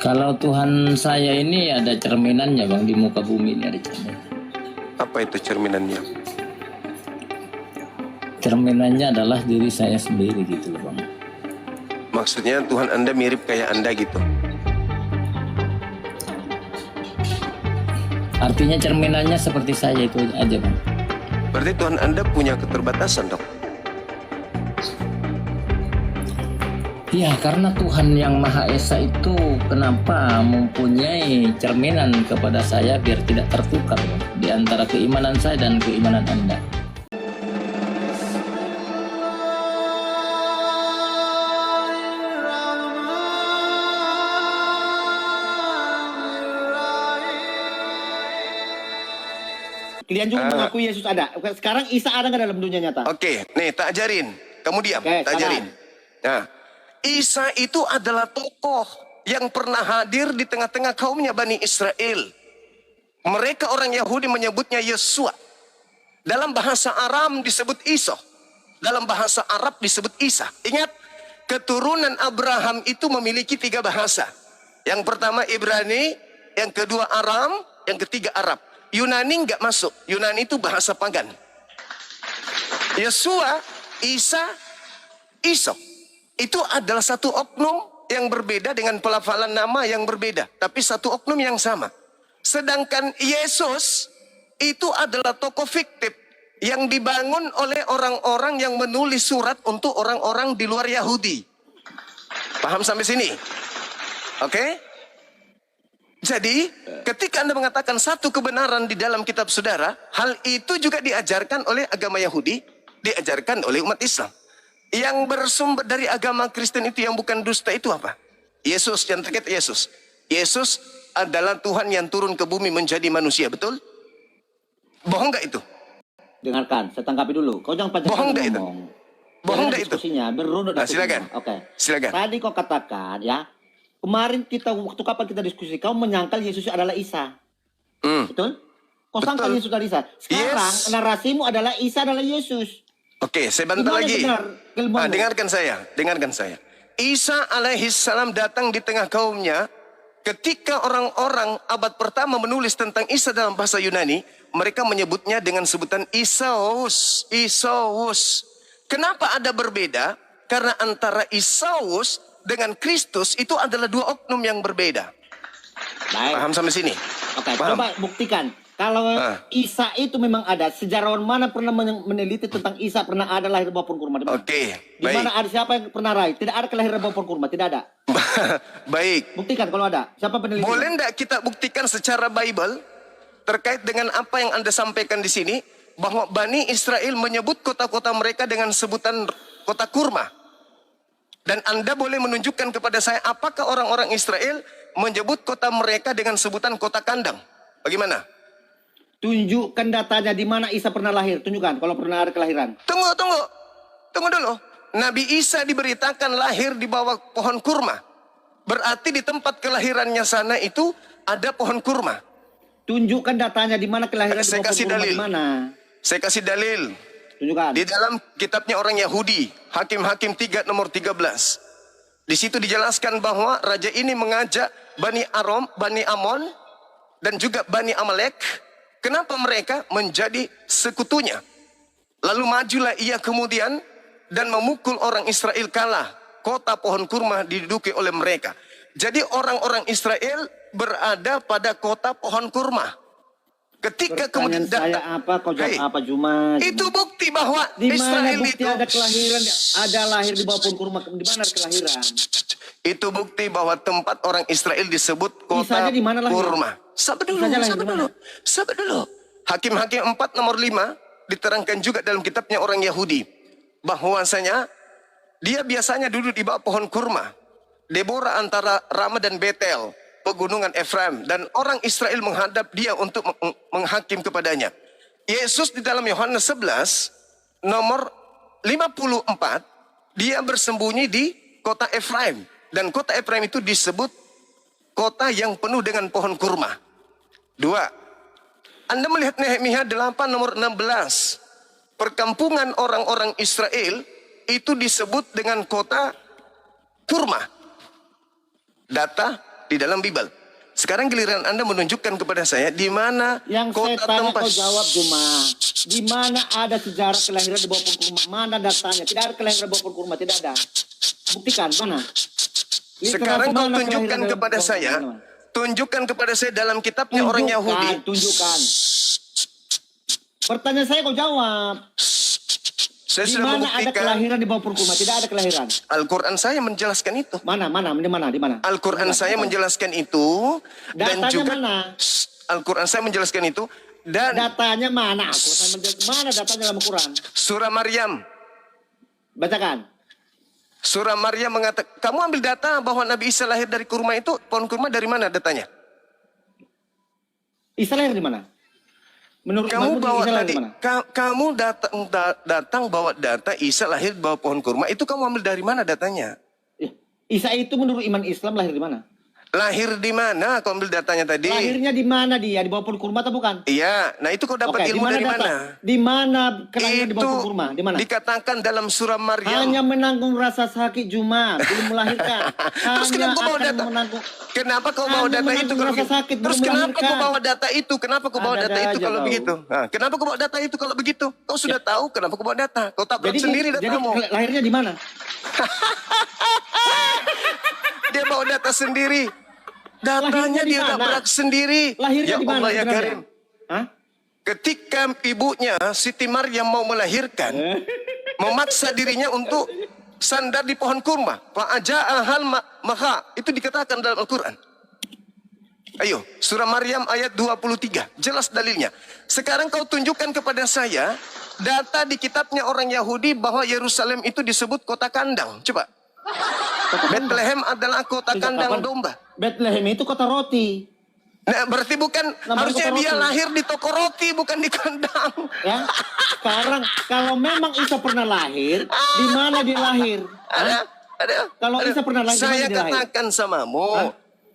Kalau Tuhan saya ini ada cerminannya Bang, di muka bumi ini ada cerminan. Apa itu cerminannya? Cerminannya adalah diri saya sendiri gitu loh Bang. Maksudnya Tuhan Anda mirip kayak Anda gitu? Artinya cerminannya seperti saya itu aja Bang. Berarti Tuhan Anda punya keterbatasan dong? Ya karena Tuhan yang Maha Esa itu kenapa mempunyai cerminan kepada saya biar tidak tertukar Bang, di antara keimanan saya dan keimanan Anda. Kalian juga mengakui Yesus ada. Sekarang Isa ada nggak dalam dunia nyata? Oke, nih tak ajarin. Kamu diam, tak ajarin. Nah, Isa itu adalah tokoh yang pernah hadir di tengah-tengah kaumnya Bani Israel. Mereka orang Yahudi menyebutnya Yesua. Dalam bahasa Aram disebut Iso. Dalam bahasa Arab disebut Isa. Ingat, keturunan Abraham itu memiliki 3 bahasa. Yang pertama Ibrani, yang kedua Aram, yang ketiga Arab. Yunani nggak masuk. Yunani itu bahasa pagan. Yesua, Isa, Iso. Itu adalah satu oknum yang berbeda dengan pelafalan nama yang berbeda. Tapi satu oknum yang sama. Sedangkan Yesus itu adalah tokoh fiktif yang dibangun oleh orang-orang yang menulis surat untuk orang-orang di luar Yahudi. Paham sampai sini? Oke? Jadi, ketika Anda mengatakan satu kebenaran di dalam kitab saudara, hal itu juga diajarkan oleh agama Yahudi, diajarkan oleh umat Islam. Yang bersumber dari agama Kristen itu yang bukan dusta itu apa? Yesus, yang terkait Yesus. Yesus adalah Tuhan yang turun ke bumi menjadi manusia, betul? Bohong nggak itu? Dengarkan, saya tanggapi dulu. Kau jangan panjang Bohong nggak itu? ngomong. Bohong nggak itu? Diskusinya berunut. Nah, silakan. Oke. Silakan. Tadi kau katakan ya, kemarin waktu kapan kita diskusi, kau menyangkal Yesus adalah Isa. Betul? Kau sangkal Yesus adalah Isa. Sekarang narasimu adalah Isa adalah Yesus. Oke, saya bantah lagi. Dengarkan saya. Isa alaihissalam datang di tengah kaumnya. Ketika orang-orang abad pertama menulis tentang Isa dalam bahasa Yunani, mereka menyebutnya dengan sebutan Isaus. Isaus. Kenapa ada berbeda? Karena antara Isaus dengan Kristus itu adalah 2 oknum yang berbeda. Baik. Paham sampai sini? Oke, coba buktikan. Kalau Isa itu memang ada, sejarawan mana pernah meneliti tentang Isa pernah ada lahir bawah pohon kurma? Oke, di mana ada siapa yang pernah raih? Tidak ada kelahiran bawah pohon kurma, tidak ada. Baik. Buktikan kalau ada. Siapa peneliti? Boleh enggak kita buktikan secara Bible terkait dengan apa yang Anda sampaikan di sini, bahwa Bani Israel menyebut kota-kota mereka dengan sebutan kota kurma. Dan Anda boleh menunjukkan kepada saya apakah orang-orang Israel menyebut kota mereka dengan sebutan kota kandang. Bagaimana? Tunjukkan datanya di mana Isa pernah lahir. Tunjukkan kalau pernah ada kelahiran. Tunggu dulu. Nabi Isa diberitakan lahir di bawah pohon kurma. Berarti di tempat kelahirannya sana itu ada pohon kurma. Tunjukkan datanya di mana kelahiran Saya di bawah kasih pohon kurma dalil. di mana. Saya kasih dalil. Tunjukkan. Di dalam kitabnya orang Yahudi, Hakim-Hakim 3 nomor 13. Di situ dijelaskan bahwa raja ini mengajak Bani Aram, Bani Amon, dan juga Bani Amalek. Kenapa mereka menjadi sekutunya? Lalu majulah ia kemudian dan memukul orang Israel kalah. Kota pohon kurma diduduki oleh mereka. Jadi orang-orang Israel berada pada kota pohon kurma. Ketika kemudian saya apa, kau jawab apa Juma? Itu bukti bahwa di mana Israel bukti itu ada kelahiran, ada lahir di bawah pohon kurma? Di mana kelahiran? Itu bukti bahwa tempat orang Israel disebut kota di mana lahir? kurma. Sabar dulu. Hakim-Hakim 4 nomor 5 diterangkan juga dalam kitabnya orang Yahudi bahwasanya dia biasanya duduk di bawah pohon kurma. Deborah antara Rama dan Betel, pegunungan Efraim, dan orang Israel menghadap dia untuk menghakim kepadanya. Yesus di dalam Yohanes 11 nomor 54 dia bersembunyi di kota Efraim, dan kota Efraim itu disebut kota yang penuh dengan pohon kurma. 2. Anda melihat Nehemia 8 nomor 16. Perkampungan orang-orang Israel itu disebut dengan kota kurma. Data di dalam Bible. Sekarang giliran Anda menunjukkan kepada saya di mana Yang saya kota tanya tempat. kau jawab cuma. Di mana ada sejarah kelahiran di bawah pohon kurma? Mana datanya? Tidak ada kelahiran di bawah pohon kurma, tidak ada. Buktikan, mana? Sekarang Literasi kau mana tunjukkan kelahiran di kepada bawah pohon saya, kurma? tunjukkan kepada saya dalam kitabnya orang Yahudi. Tunjukkan. Pertanyaan saya kau jawab. Saya Di sudah mana ada membuktikan. kelahiran di bawah pohon kurma? Tidak ada kelahiran. Al-Quran saya menjelaskan itu. Mana? Di mana? Al-Quran saya menjelaskan itu. Dan Datanya juga mana? Al-Quran saya menjelaskan itu. Dan Datanya mana? Mana datanya dalam Quran? surah Maryam. Bacakan. Surah Maryam mengatakan, kamu ambil data bahwa Nabi Isa lahir dari kurma itu, pohon kurma dari mana datanya? Isa lahir di mana? Menurut Kamu bawa Isa lahir tadi, di mana? kamu datang bawa data Isa lahir di bawah pohon kurma, itu kamu ambil dari mana datanya? Isa itu menurut iman Islam lahir di mana? Lahir di mana? Kau ambil datanya tadi? Lahirnya di mana dia? Di bawah pohon kurma atau bukan? Iya, nah itu kau dapat Oke, ilmu dari data? mana? Di mana kelahiran di bawah Itu pohon kurma? Di mana? dikatakan dalam surah Maryam. Hanya menanggung rasa sakit Jumat, belum melahirkan. Terus Hanya kenapa kau bawa akan data? menanggung. Kenapa kau bawa Hanya data itu menanggung kalau rasa begitu? sakit, Terus belum kenapa kau melahirkan. bawa data itu? Kenapa kau bawa data Ada-ada itu aja kalau kau. begitu? Nah, kenapa kau bawa data itu kalau begitu? Kau sudah tahu kenapa kau bawa data? Kau tabrak sendiri jadi datamu. lahirnya di mana? Dia bawa data sendiri. Datanya Lahirnya di dia mana? tabrak sendiri. Lahirnya Ya di mana? Allah ya sebenarnya? Karim. Hah? Ketika ibunya Siti Maryam mau melahirkan, memaksa dirinya untuk sandar di pohon kurma. Fa'aja'ahal maha. Itu dikatakan dalam Al-Quran. Ayo, surah Maryam ayat 23. Jelas dalilnya. Sekarang kau tunjukkan kepada saya data di kitabnya orang Yahudi bahwa Yerusalem itu disebut kota kandang. Coba. Bethlehem adalah kota Sejak kandang kapan? domba. Bethlehem itu kota roti. Nah, berarti bukan Namanya harusnya kota dia roti. lahir di toko roti bukan di kandang. Ya. Sekarang kalau memang Isa pernah lahir, di mana dia lahir? Ada. Kalau Isa pernah lahir, di mana Saya dia lahir? katakan samamu. Hah?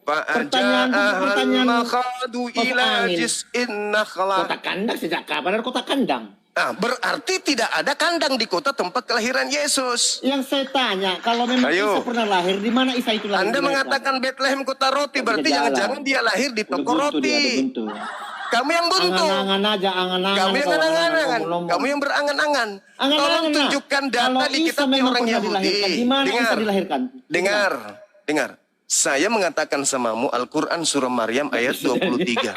Pertanyaan Makhadu masuk ila angin. jis'in nakhla. Kota kandang sejak kapan ada kota kandang? Nah, berarti tidak ada kandang di kota tempat kelahiran Yesus. Yang saya tanya, kalau memang Ayo. Isa pernah lahir, di mana Isa itu lahir? Anda dilahirkan? mengatakan Bethlehem kota roti, Tidak berarti bisa jalan. jangan-jangan dia lahir di Udah toko buntu dia, roti. udah buntu. Kamu yang buntu. Angan-angan aja, angan-angan. Kamu yang angan-angan. ngomong-ngomong. Kamu yang berangan-angan. Angan-angan, Tolong nah. tunjukkan data Kalau di Isa kitabnya memang orang pernah Yahudi. dilahirkan, di mana Isa dilahirkan? Dengar. Saya mengatakan samamu Al-Quran surah Maryam ayat 23.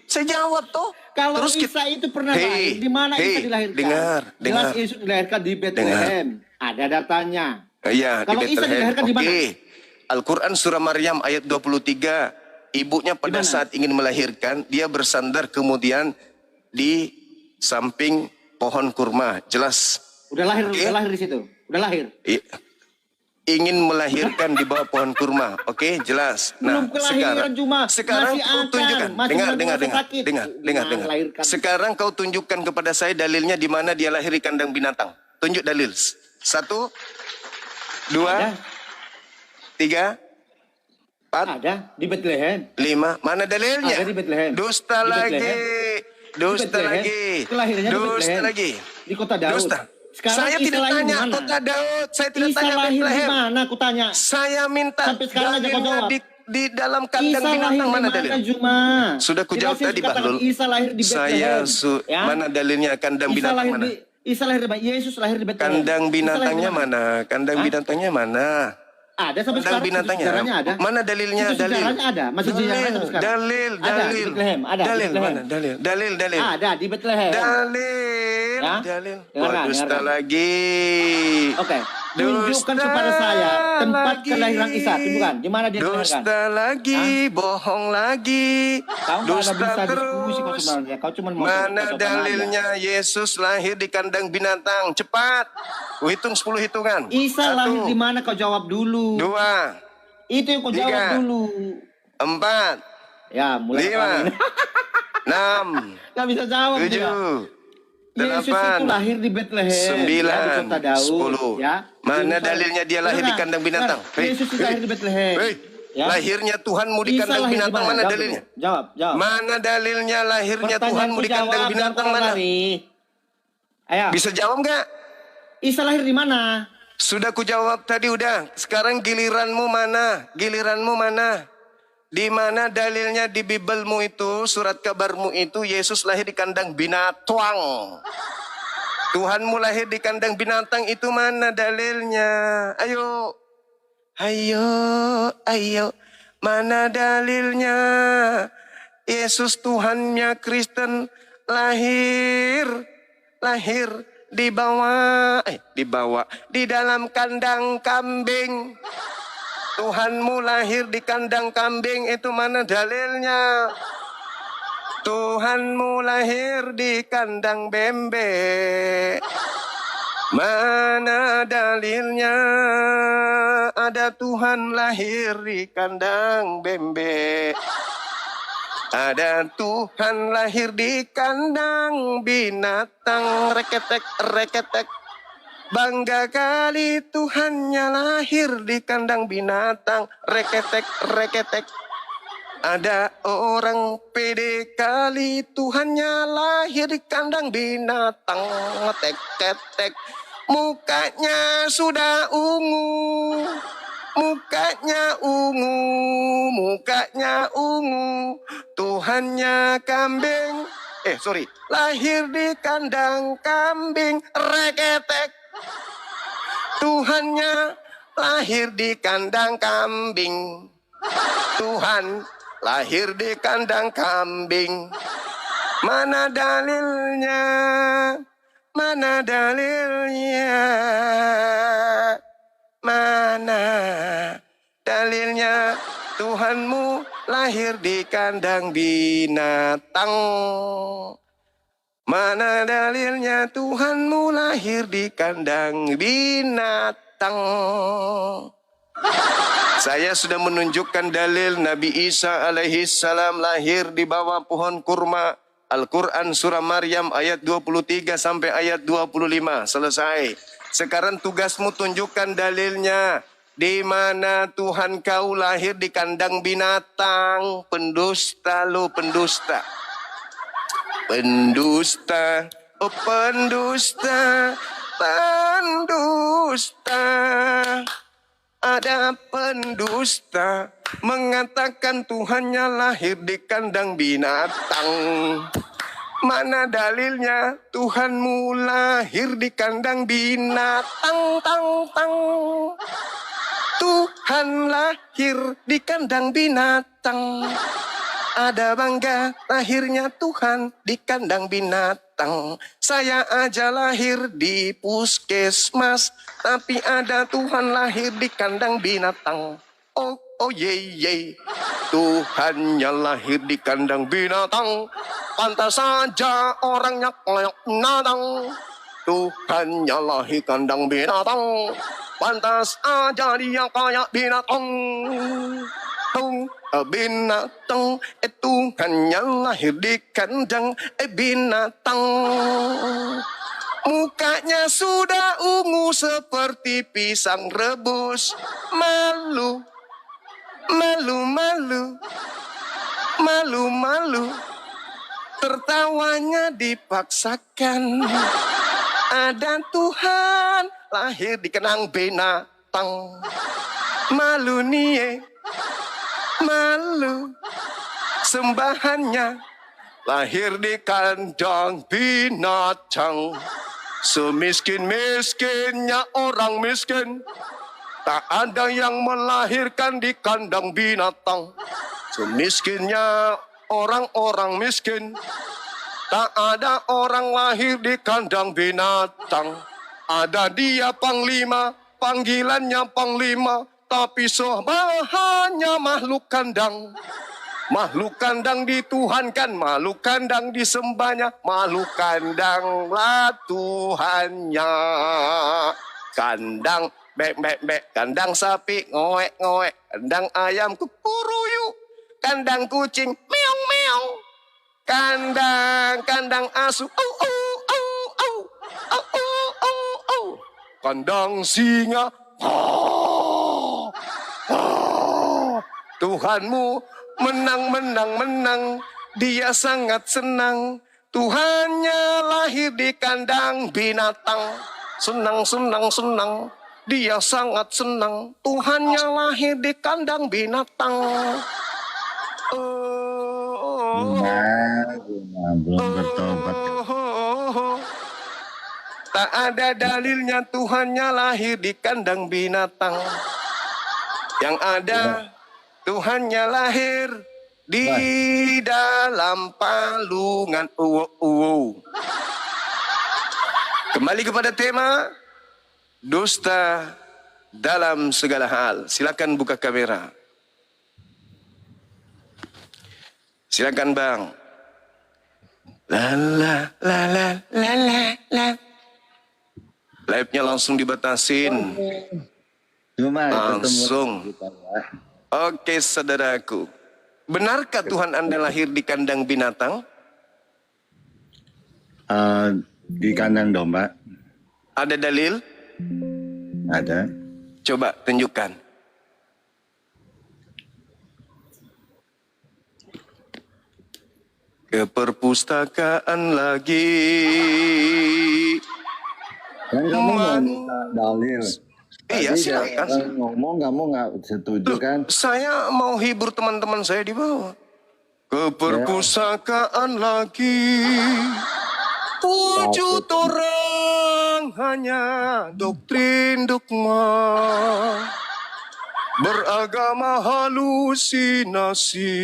Saya jawab toh. Kalau Terus Isa itu pernah lahir, di mana Isa dilahirkan? Dengar. Jelas Yesus dilahirkan di Bethlehem. Ada datanya. Iya, Kalau di Isa Bethlehem. dilahirkan di mana? Al-Quran surah Maryam ayat 23. Ibunya pada Di mana? saat ingin melahirkan, dia bersandar kemudian di samping pohon kurma. Jelas. Udah lahir di situ. Udah lahir. Ingin melahirkan di bawah pohon kurma. Oke, jelas. Belum kelahiran cuma sekarang masih kau akan, tunjukkan. masih Dengar. menanggung rasa sakit. Dengar. Melahirkan. Sekarang kau tunjukkan kepada saya dalilnya di mana dia lahir di kandang binatang. Tunjuk dalil. 1, 2, Ada. 3, 4, Ada di Bethlehem. 5. Mana dalilnya? Ada di Bethlehem. Dusta Di lagi. Bethlehem. Dusta Di Bethlehem. lagi. Kelahirannya di Dusta Bethlehem. lagi. Di kota Daud. Dusta. Sekarang Saya Isa tidak lahir di tanya mana? kota Daud. Saya tidak Isa tanya lahir di Bethlehem. mana? Aku tanya. Saya minta Sampai sekarang aja kau dalilnya jawab. di dalam kandang Isa lahir binatang di mana mana, dalil? Juma? Sudah ku jawab Tidak, tadi, saya katakan Bahlul. Isa lahir di Bethlehem. Ya? Mana dalilnya kandang Isa binatang lahir mana? Isa lahir di mana? Yesus lahir di Bethlehem. Kandang Isa lahir di binatangnya mana? Kandang Hah? binatangnya mana? Ada sampai Kandang sekarang. binatangnya. Sejarahnya ada. Mana dalilnya? Itu Dalil. sejarahnya ada. Masih sejarahnya sampai sekarang. Dalil. Ada di Bethlehem. Ada di Dalil Bethlehem. mana? Dalil. Ada di Bethlehem. Dalil. Ya? Dalil. Dengarkan, Dusta dengarkan. lagi. Oke. Tunjukkan Dusta kepada saya tempat lagi. kelahiran Isa. Tunjukkan di mana dia dilahirkan. Dusta lagi, bohong lagi. Kau nggak ada Dusta bisa diskusi kau terus. sebenarnya. Kau cuma mau Mana sopan dalilnya Yesus lahir di kandang binatang? Cepat. Ku hitung 10 hitungan. aja. Isa 1, lahir di mana? Kau jawab dulu. 2, Itu yang kau 3, jawab dulu. 4, Ya, mulai 5, 6, Gak bisa jawab 7, dia. Yesus itu 8, lahir di Bethlehem. 9, ya, di kota Daud. 10. Ya. Mana Yesus- dalilnya dia lahir di Dengar, kandang binatang? dengar. Yesus itu lahir di Bethlehem. Hei, Ya. lahirnya Tuhanmu di Isa kandang lahir di binatang mana Jawab dalilnya? dulu. Jawab. Mana dalilnya lahirnya Tuhanmu di kandang Pertanyaanku binatang jawab, mana? jangan lari. Ayo. Bisa jawab nggak? Isa lahir di mana? Sudah kujawab tadi udah. Sekarang giliranmu mana? Giliranmu mana? Di mana dalilnya di Bibelmu itu, surat kabarmu itu, Yesus lahir di kandang binatang. Tuhanmu lahir di kandang binatang, itu mana dalilnya? Ayo. Ayo, ayo. Mana dalilnya? Yesus Tuhannya Kristen lahir di dalam kandang kambing. Tuhanmu lahir di kandang kambing, itu mana dalilnya? Tuhanmu lahir di kandang bebek. Mana dalilnya? Ada Tuhan lahir di kandang bebek. Ada Tuhan lahir di kandang binatang. Reketek, reketek. Bangga kali Tuhannya lahir di kandang binatang. Reketek, reketek. Ada orang pede kali Tuhannya lahir di kandang binatang. Tek, tek, tek. Mukanya sudah ungu. Mukanya ungu. Mukanya ungu. Tuhannya kambing. Lahir di kandang kambing. Reketek. Tuhannya lahir di kandang kambing. Tuhan lahir di kandang kambing. Mana dalilnya? Mana dalilnya? Mana dalilnya? Tuhanmu lahir di kandang binatang. Mana dalilnya? Tuhanmu lahir di kandang binatang. Saya sudah menunjukkan dalil Nabi Isa alaihi salam lahir di bawah pohon kurma. Al-Quran surah Maryam ayat 23 sampai ayat 25. Selesai. Sekarang tugasmu tunjukkan dalilnya. Di mana Tuhan kau lahir di kandang binatang? Pendusta lo, pendusta. Pendusta, oh pendusta, pendusta. Ada pendusta mengatakan Tuhannya lahir di kandang binatang. Mana dalilnya? Tuhanmu lahir di kandang binatang. Tang, tang. Tuhan lahir di kandang binatang. Ada bangga lahirnya Tuhan di kandang binatang. Saya aja lahir di puskesmas, tapi ada Tuhan lahir di kandang binatang. Oh, oh ye ye. Tuhannya lahir di kandang binatang. Pantas saja orangnya kayak binatang. Tuhannya lahir kandang binatang. Pantas aja dia kayak binatang. Binatang itu hanya lahir di kandang binatang. Mukanya sudah ungu seperti pisang rebus. Malu, malu, malu, malu, malu. Tertawanya dipaksakan. Ada Tuhan lahir di kandang binatang. Malu nih. Malu, sembahannya lahir di kandang binatang. Semiskin-miskinnya orang miskin, tak ada yang melahirkan di kandang binatang. Semiskinnya orang-orang miskin, tak ada orang lahir di kandang binatang. Ada dia panglima, panggilannya panglima, tapi hanya makhluk kandang. Makhluk kandang dituhankan, makhluk kandang disembahnya, makhluk kandang lah Tuhannya. Kandang bek bek bek, kandang sapi ngoek ngoek, kandang ayam kukuruyu, kandang kucing meong meong, kandang asu au au au au au au au au, kandang singa. Tuhanmu menang, menang, menang. Dia sangat senang. Tuhannya lahir di kandang binatang. Senang, senang, senang. dia sangat senang. Tuhannya lahir di kandang binatang. Belum bertobat. Tak ada dalilnya Tuhannya lahir di kandang binatang. Yang ada Tuhannya lahir di dalam palungan. Kembali kepada tema dusta dalam segala hal. Silakan buka kamera. Silakan Bang. La la la la la la la. Live-nya langsung dibatasin. Cuma Langsung. Oke saudaraku. Benarkah Tuhan Anda lahir di kandang binatang? Di kandang domba. Ada dalil? Ada. Coba tunjukkan. Ke perpustakaan lagi. Kan kamu mau minta dalil. Iya, Tadi silakan. dia ngomong kamu nggak setuju kan? Saya mau hibur teman-teman saya di bawah. Ke perpustakaan lagi. Wujud orang hanya doktrin dogma. Beragama halusinasi.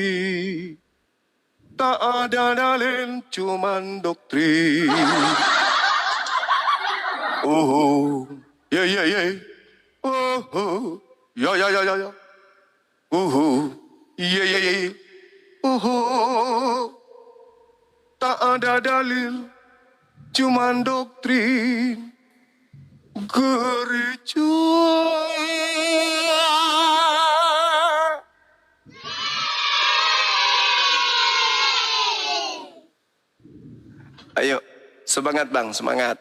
Tak ada dalil, cuman doktrin. Oh, ya ya ya. Oh, ya ya ya ya ya. Ya ya ya. Tak ada dalil, cuman doktrin gereja. Ayo, semangat Bang, semangat.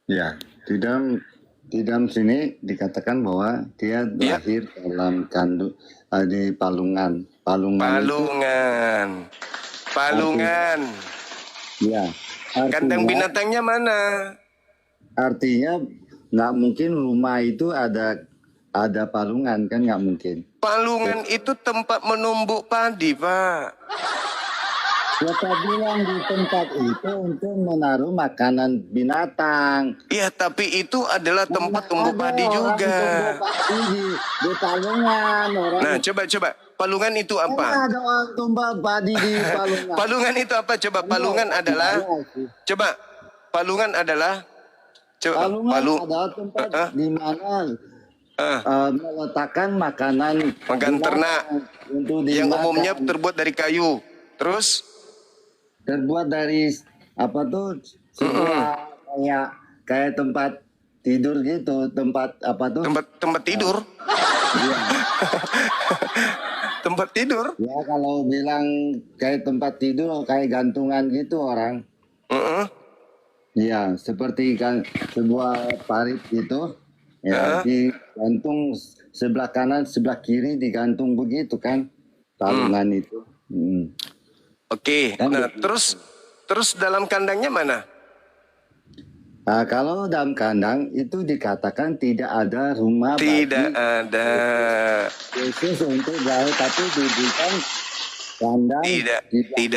Ya, di dalam sini dikatakan bahwa dia lahir dalam kandung di palungan. Palungan. Ya. Kandang binatangnya mana? Artinya nggak mungkin rumah itu ada palungan kan, nggak mungkin. Palungan itu tempat menumbuk padi, Pak. Siapa bilang di tempat itu untuk menaruh makanan binatang? Iya, tapi itu adalah tempat tumbuh padi juga. Di palungan orang. Nah, coba. Palungan itu apa? Ada orang tumbuk padi di palungan. Palungan itu apa? Coba palungan adalah. Coba palungan adalah. Coba Palungan adalah tempat di mana meletakkan makanan ternak untuk yang dimakan. umumnya terbuat dari kayu. Terus Terbuat dari apa tuh sebuah kayak tempat tidur gitu, tempat apa tuh? tempat tidur. Iya. Tempat tidur. Ya kalau bilang kayak tempat tidur kayak gantungan gitu orang. Iya, seperti kan sebuah parit gitu. Ya, digantung sebelah kanan, sebelah kiri digantung begitu kan. Palungan itu. Oke. Nah, terus dalam kandangnya mana? Nah, kalau dalam kandang itu dikatakan tidak ada rumah Tidak bagi ada. Yesus untuk gaul, tapi diberikan kandang. Tidak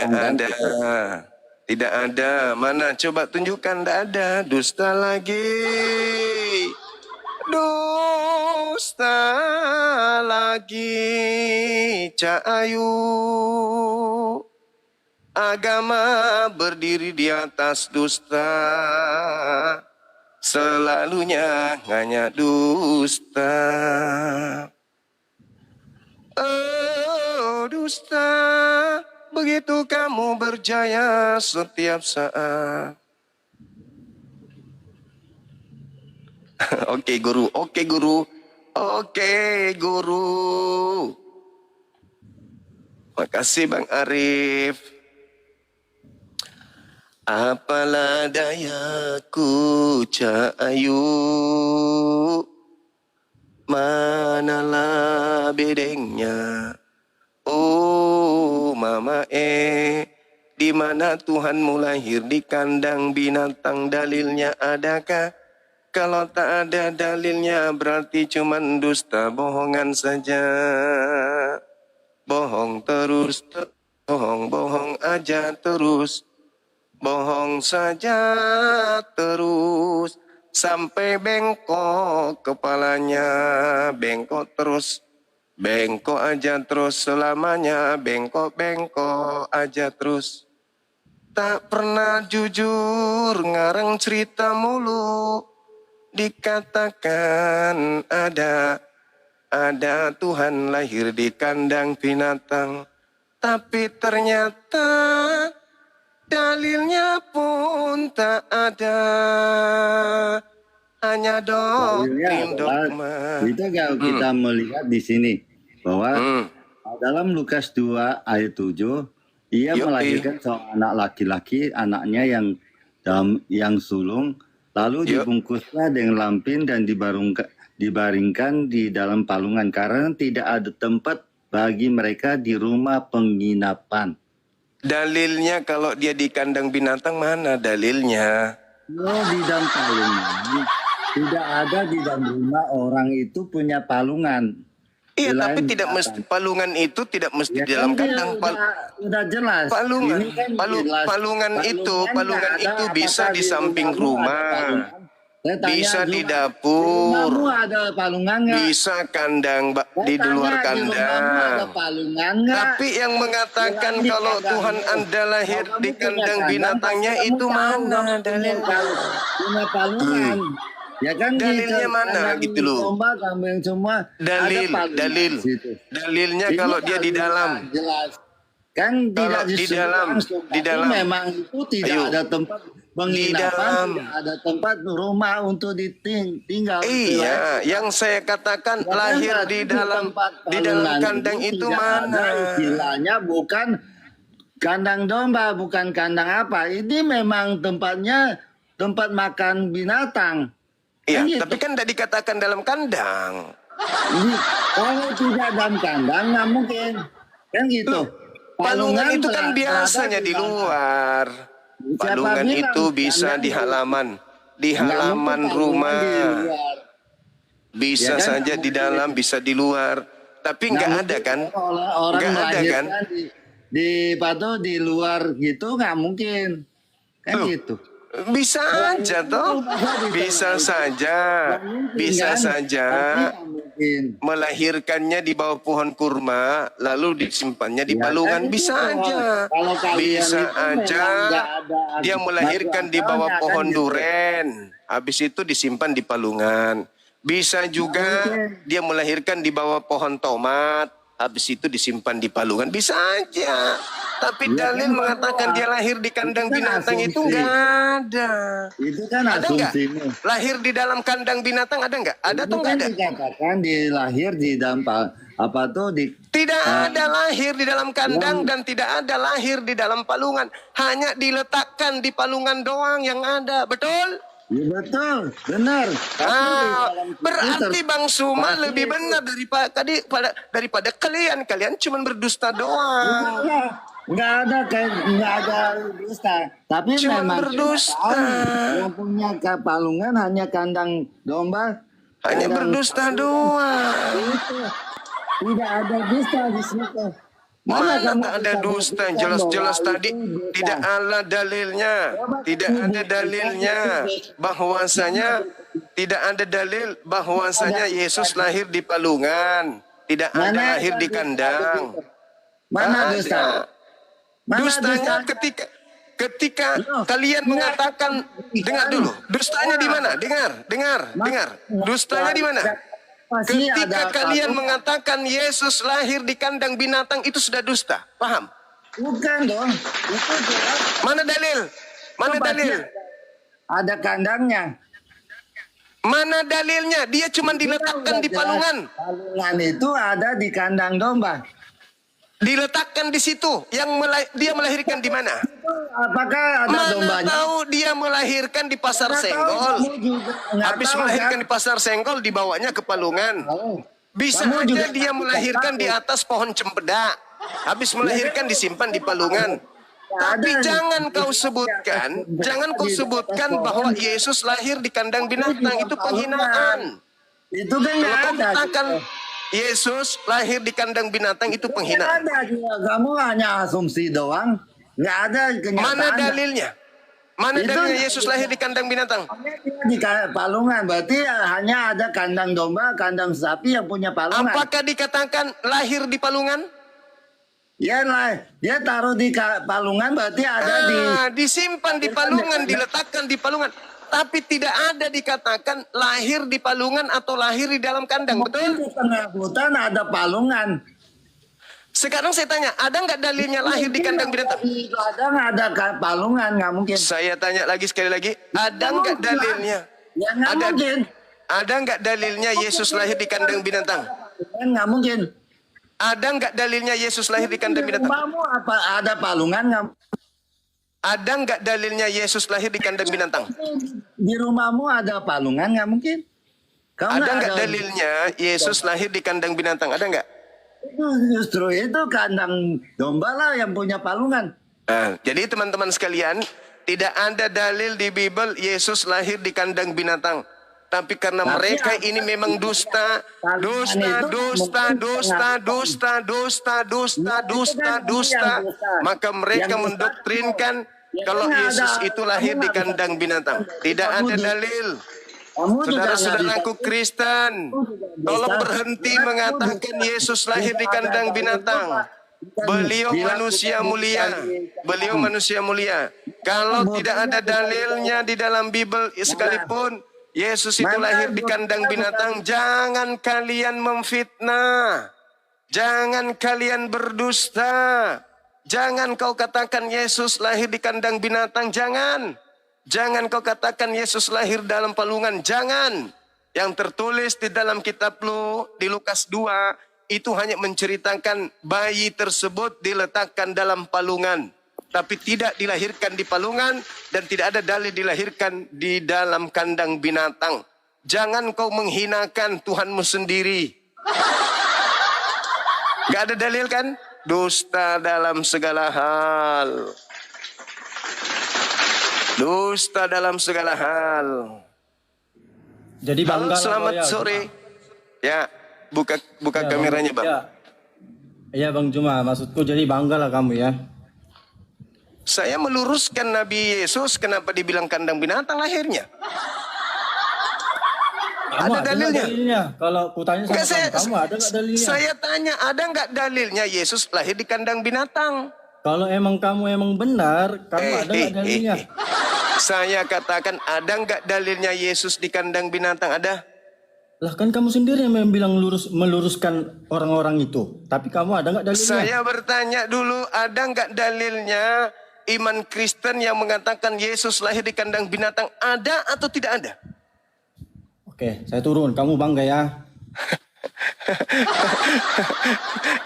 ada. Tidak ada. Mana? Coba tunjukkan. Tidak ada. Dusta lagi. Dusta lagi. Cak Ayu. Agama berdiri di atas dusta. Selalunya hanya dusta. Oh dusta, begitu kamu berjaya setiap saat. Oke guru. Makasih Bang Arif. Apalah dayaku Cak Ayu, manalah bedengnya. Oh mama di mana Tuhanmu lahir di kandang binatang? Dalilnya adakah? Kalau tak ada dalilnya berarti cuman dusta, bohongan saja. Bohong terus, bohong aja terus. Bohong saja terus. Sampai bengkok kepalanya, bengkok terus. Bengkok aja terus selamanya, bengkok aja terus. Tak pernah jujur, ngarang cerita mulu. Dikatakan ada Tuhan lahir di kandang binatang. Tapi ternyata dalilnya pun tak ada. Hanya doktrin dogma. Itu kalau kita melihat di sini bahwa dalam Lukas 2 ayat 7 ia melahirkan seorang anak laki-laki, anaknya yang sulung, lalu dibungkusnya dengan lampin dan dibaringkan di dalam palungan karena tidak ada tempat bagi mereka di rumah penginapan. Dalilnya kalau dia di kandang binatang mana dalilnya? Di dalam palungan. Tidak ada di dalam rumah orang itu punya palungan. Iya, tapi tidak mesti palungan itu tidak mesti di dalam kandang. Sudah jelas. Palungan, Kan palungan itu bisa di samping rumah, bisa di dapur, ada palungan nggak? bisa kandang di luar kandang. Tapi yang mengatakan kalau Tuhan Anda lahir di kandang binatangnya itu mana dalilnya? Punya palungan. Ya kan dalilnya mana gitu loh. Domba, kambing semua. Dalilnya kalau dia di dalam. Jelas. Kan kalau tidak di dalam memang itu tidak ada tempat penginapan, tidak ada tempat rumah untuk tinggal. Iya, yang saya katakan lahir di dalam kandang itu mana? Istilahnya bukan kandang domba, bukan kandang apa. Ini memang tempatnya tempat makan binatang. Iya, gitu. tapi kan tidak dikatakan dalam kandang. Kalau tidak dalam kandang nggak mungkin, kan gitu. Palungan itu kan biasanya di luar. Palungan itu bisa di halaman rumah. Bisa saja di dalam, bisa di luar. Tapi nggak ada kan? Nggak ada kan? Di luar gitu nggak mungkin, kan gitu. Bisa aja toh, bisa saja melahirkannya di bawah pohon kurma, lalu disimpannya di palungan, bisa aja. Bisa aja dia melahirkan di bawah pohon duren, habis itu disimpan di palungan. Bisa juga dia melahirkan di bawah pohon tomat, habis itu disimpan di palungan, bisa aja. Tapi dalil mengatakan dia lahir di kandang binatang itu nggak ada. Itu kan ada nggak? Lahir di dalam kandang binatang ada nggak? Ada atau nggak ada? Dikatakan lahir di dalam Tidak ada lahir di dalam kandang dan tidak ada lahir di dalam palungan. Hanya diletakkan di palungan doang yang ada. Betul? Ya betul, benar. Berarti Bang Suma lebih benar daripada kalian. Kalian cuma berdusta doang. Nggak ada dusta. Tapi cuma memang berdusta. Yang punya palungan hanya kandang domba. Hanya berdusta doang. Tidak ada dusta di situ. Mana tak ada dusta? Jelas-jelas tadi tidak ada dalilnya. Tidak ada dalilnya bahwasanya tidak ada dalil bahwasanya Yesus lahir di palungan. Tidak ada lahir di kandang. Mana dusta? Dustanya ketika kalian mengatakan, dengar dulu, dustanya di mana? Dengar. Dustanya di mana? Ketika kalian mengatakan Yesus lahir di kandang binatang, itu sudah dusta. Paham? Bukan dong. Itu jelas. Mana dalil? Ada kandangnya. Mana dalilnya? Dia cuma diletakkan di palungan. Palungan itu ada di kandang domba. Diletakkan di situ. Dia melahirkan di mana? Apakah ada dombanya? Mana tahu dia melahirkan di pasar Senggol. Habis melahirkan di pasar Senggol, dibawanya ke palungan. Bisa aja dia melahirkan di atas pohon cempedak. Habis melahirkan disimpan di palungan. Tapi ada. jangan kau sebutkan bahwa Yesus lahir di kandang binatang. Itu penghinaan. Itu kan Kalau nggak kau ada. katakan Yesus lahir di kandang binatang, itu Nggak penghinaan. ada. Kamu hanya asumsi doang. Nggak ada kenyataan. Mana dalilnya? Mana Itu- dalilnya Yesus lahir di kandang binatang? Di palungan, berarti hanya ada kandang domba, kandang sapi yang punya palungan. Apakah dikatakan lahir di palungan? Ya lah, dia taruh di palungan berarti ada di. Disimpan di palungan, diletakkan di palungan. Tapi tidak ada dikatakan lahir di palungan atau lahir di dalam kandang, betul? Di tengah hutan ada palungan. Sekarang saya tanya, ada nggak dalilnya lahir di kandang binatang? Di ladang ada palungan, nggak mungkin. Saya tanya lagi sekali lagi, ada nggak dalilnya? Ya nggak Ada mungkin. ada nggak dalilnya Yesus lahir di kandang binatang? Nggak mungkin. Ada nggak dalilnya Yesus lahir di kandang Di binatang? rumahmu apa ada palungan nggak? Ada nggak dalilnya Yesus lahir di kandang binatang? Di rumahmu ada palungan nggak mungkin? Kamu Ada nggak dalilnya Yesus lahir di kandang binatang? Ada nggak? Justru itu kandang domba lah yang punya palungan. Jadi teman-teman sekalian, tidak ada dalil di Bible Yesus lahir di kandang binatang. Tapi karena mereka ini memang dusta, maka mereka mendoktrinkan kalau Yesus itu lahir di kandang binatang. Tidak ada dalil. Saudara-saudaraku Kristen, tolong berhenti mengatakan Yesus lahir di kandang binatang. Beliau manusia mulia. Beliau manusia mulia. Kalau tidak ada dalilnya di dalam Bible sekalipun Yesus itu lahir di kandang binatang, jangan kalian memfitnah. Jangan kalian berdusta. Jangan kau katakan Yesus lahir di kandang binatang, jangan. Jangan kau katakan Yesus lahir dalam palungan, jangan. Yang tertulis di dalam kitab di Lukas 2, itu hanya menceritakan bayi tersebut diletakkan dalam palungan. Tapi tidak dilahirkan di palungan dan tidak ada dalil dilahirkan di dalam kandang binatang. Jangan kau menghinakan Tuhanmu sendiri. Gak ada dalil kan? Dusta dalam segala hal. Dusta dalam segala hal. Jadi Halo, bangga lah selamat kau ya, sore. Ya, buka Ya, kameranya, Bang. Ya. Iya Bang Juma, maksudku jadi bangga lah kamu ya. Saya meluruskan Nabi Yesus, kenapa dibilang kandang binatang lahirnya? Kamu Ada dalilnya? Kalau kutanya sama Enggak, kamu ada nggak dalilnya? Saya tanya, ada nggak dalilnya Yesus lahir di kandang binatang? Kalau emang kamu emang benar, kamu ada nggak dalilnya? Saya katakan, ada nggak dalilnya Yesus di kandang binatang? Ada? Lah kan kamu sendiri yang bilang meluruskan orang-orang itu. Tapi kamu ada nggak dalilnya? Saya bertanya dulu, ada nggak dalilnya iman Kristen yang mengatakan Yesus lahir di kandang binatang? Ada atau tidak ada? Oke, saya turun. Kamu bangga ya?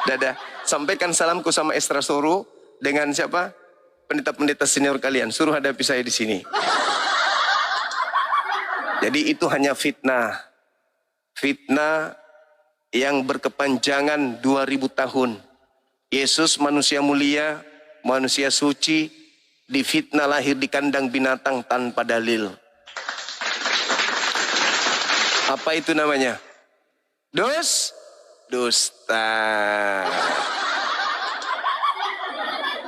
Dadah. Sampaikan salamku sama Estra Soru dengan siapa? Pendeta-pendeta senior kalian. Suruh hadapi saya di sini. Jadi itu hanya fitnah. Fitnah yang berkepanjangan 2000 tahun. Yesus manusia mulia, manusia suci, difitnah lahir di kandang binatang tanpa dalil. Apa itu namanya? Dusta.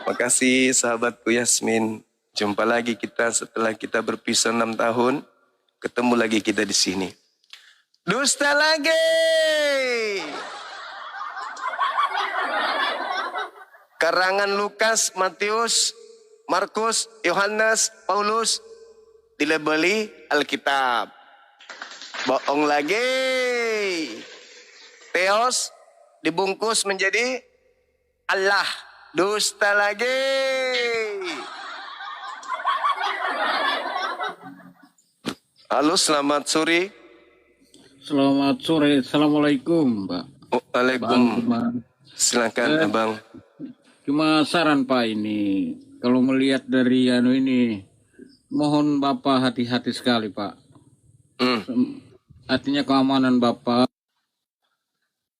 Makasih sahabatku Yasmin. Jumpa lagi kita setelah kita berpisah 6 tahun. Ketemu lagi kita di sini. Dusta lagi. Karangan Lukas, Matius, Markus, Yohanes, Paulus dilabeli Alkitab. Bohong lagi. Theos dibungkus menjadi Allah. Dusta lagi. Halo, selamat sore. Selamat sore, assalamualaikum, Pak. Waalaikumsalam. Silakan, Abang. Cuma saran Pak ini, kalau melihat dari ini, mohon Bapak hati-hati sekali Pak. Artinya keamanan Bapak.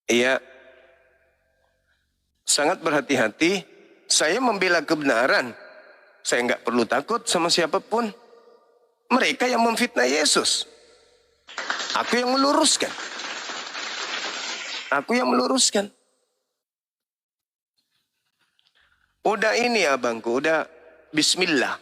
Iya. Sangat berhati-hati. Saya membela kebenaran. Saya nggak perlu takut sama siapapun. Mereka yang memfitnah Yesus. Aku yang meluruskan. Aku yang meluruskan. Udah ini abangku, udah bismillah.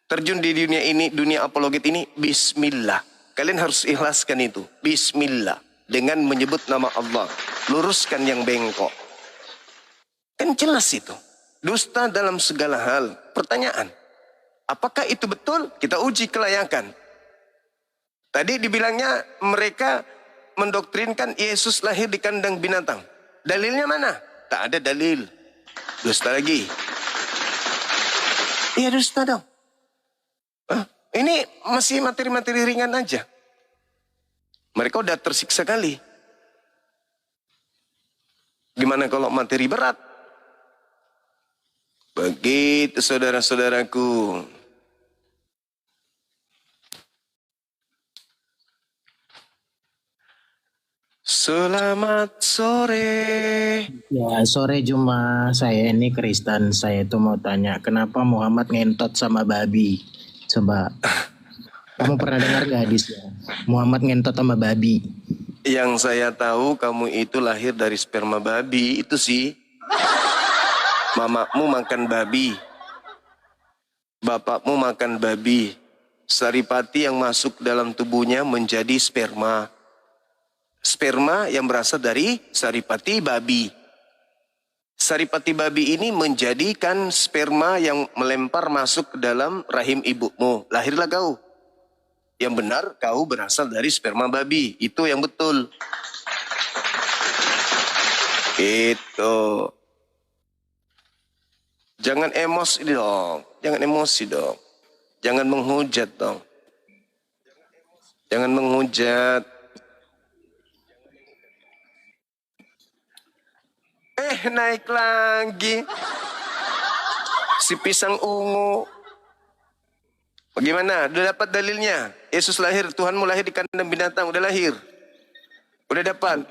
Terjun di dunia ini, dunia apologet ini, bismillah. Kalian harus ikhlaskan itu, bismillah. Dengan menyebut nama Allah. Luruskan yang bengkok. Kan jelas itu. Dusta dalam segala hal. Pertanyaan, apakah itu betul? Kita uji kelayakan. Tadi dibilangnya mereka mendoktrinkan Yesus lahir di kandang binatang. Dalilnya mana? Tak ada dalil. Dusta lagi. Iya dusta dong. Ini masih materi-materi ringan aja. Mereka udah tersiksa kali. Gimana kalau materi berat? Begitu saudara-saudaraku. Selamat sore. Ya, sore Juma. Saya ini Kristen. Saya itu mau tanya, kenapa Muhammad ngentot sama babi? Coba, kamu pernah dengar gak hadisnya? Muhammad ngentot sama babi. Yang saya tahu kamu itu lahir dari sperma babi. Itu sih. Mamamu makan babi. Bapakmu makan babi. Saripati yang masuk dalam tubuhnya menjadi sperma. Sperma yang berasal dari saripati babi. Saripati babi ini menjadikan sperma yang melempar masuk ke dalam rahim ibumu. Lahirlah kau. Yang benar kau berasal dari sperma babi. Itu yang betul. Itu. Jangan emosi dong. Jangan emosi dong. Jangan menghujat dong. Jangan menghujat. Naik lagi. Si pisang ungu. Bagaimana? Udah dapat dalilnya? Yesus lahir, Tuhanmu lahir di kandang binatang. Udah lahir? Udah dapat?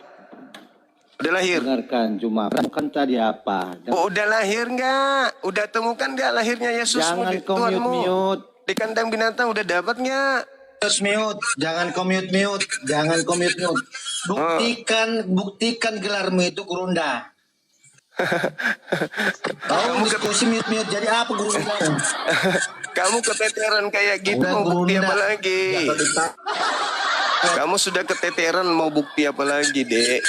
Udah lahir? Dengarkan cuma bukan tadi apa. Oh, udah lahir nggak? Udah temukan nggak lahirnya Yesus? Jangan kau Tuhanmu mute-mute. di kandang binatang udah dapat nggak? Terus mute, jangan komut mute, jangan komut mute. Buktikan gelarmu itu gurunda. Kamu diskusi mute, jadi apa gurunda? Kamu keteteran kayak gitu mau bukti apa lagi? Kamu sudah keteteran mau bukti apa lagi, Dek?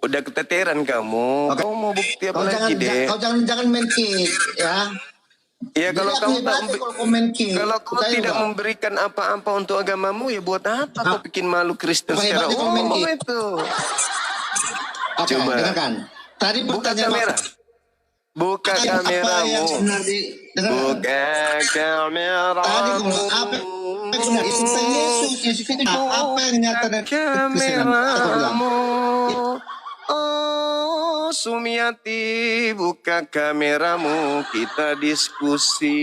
Udah keteteran kamu. Kamu mau bukti apa lagi, Dek? Kau jangan main kick, ya. Ya kalau kamu kalau kau Saya tidak juga. memberikan apa-apa untuk agamamu, ya buat apa kau bikin malu Kristen secara Hebatnya kau main umum kick. itu? Oke, Coba. dengarkan. Tadi Buka pertanyaan kamera. Buka apa yang kameramu. sebenarnya dengarkan. Buka kameramu. Tadi aku bilang, apa yang sebenarnya itu Yesus itu apa yang nyata dan Kameramu. Oh, Sumiati, buka kameramu, kita diskusi.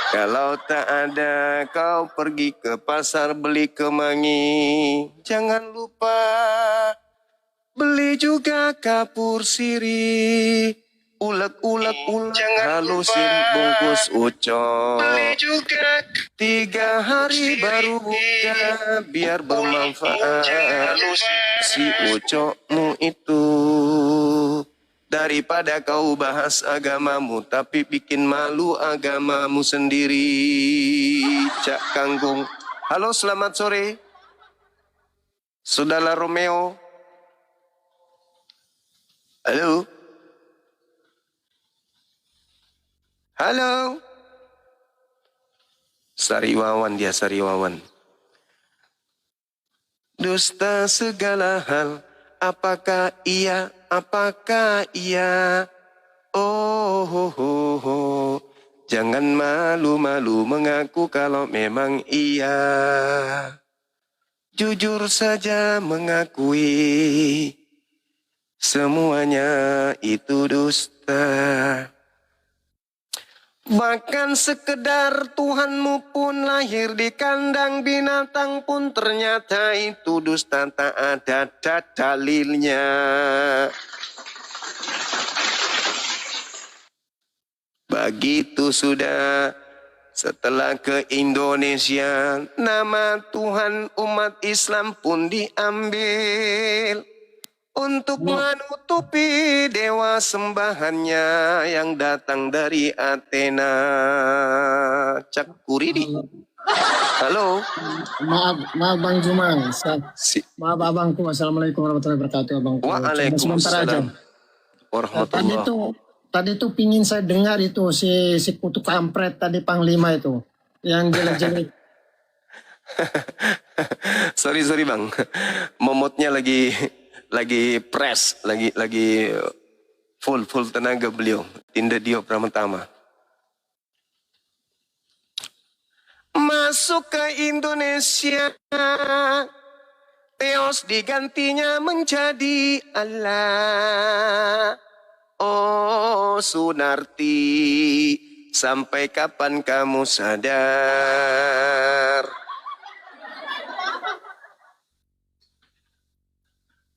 Kalau tak ada, kau pergi ke pasar beli kemangi. Jangan lupa beli juga kapur sirih. Ulek-ulek halusin bungkus ucok. Beli juga 3 hari baru buka biar bermanfaat. Si ucokmu itu. Daripada kau bahas agamamu tapi bikin malu agamamu sendiri. Cak Kangkung. Halo, selamat sore. Saudara Romeo. Halo. Halo. Sariwawan dia, Sariwawan. Dusta segala hal, apakah iya, apakah iya? Oh, ho, ho, ho. Jangan malu-malu mengaku kalau memang iya. Jujur saja mengakui, semuanya itu dusta. Bahkan sekedar Tuhanmu pun lahir di kandang binatang pun ternyata itu dusta, tak ada dalilnya. Begitu sudah. Setelah ke Indonesia, nama Tuhan umat Islam pun diambil untuk menutupi dewa sembahannya yang datang dari Athena. Cak Kuridi. Halo. Maaf Bang Jumang. Maaf abangku. Assalamualaikum warahmatullahi wabarakatuh abangku. Waalaikumsalam warahmatullahi. Tadi tuh pingin saya dengar itu si kutu kampret tadi Panglima itu yang jelek-jelek. sorry bang, momotnya lagi press, lagi full tenaga beliau. Tinda Dio Pramatama. Masuk ke Indonesia, Theos digantinya menjadi Allah. Oh Sunarti, sampai kapan kamu sadar?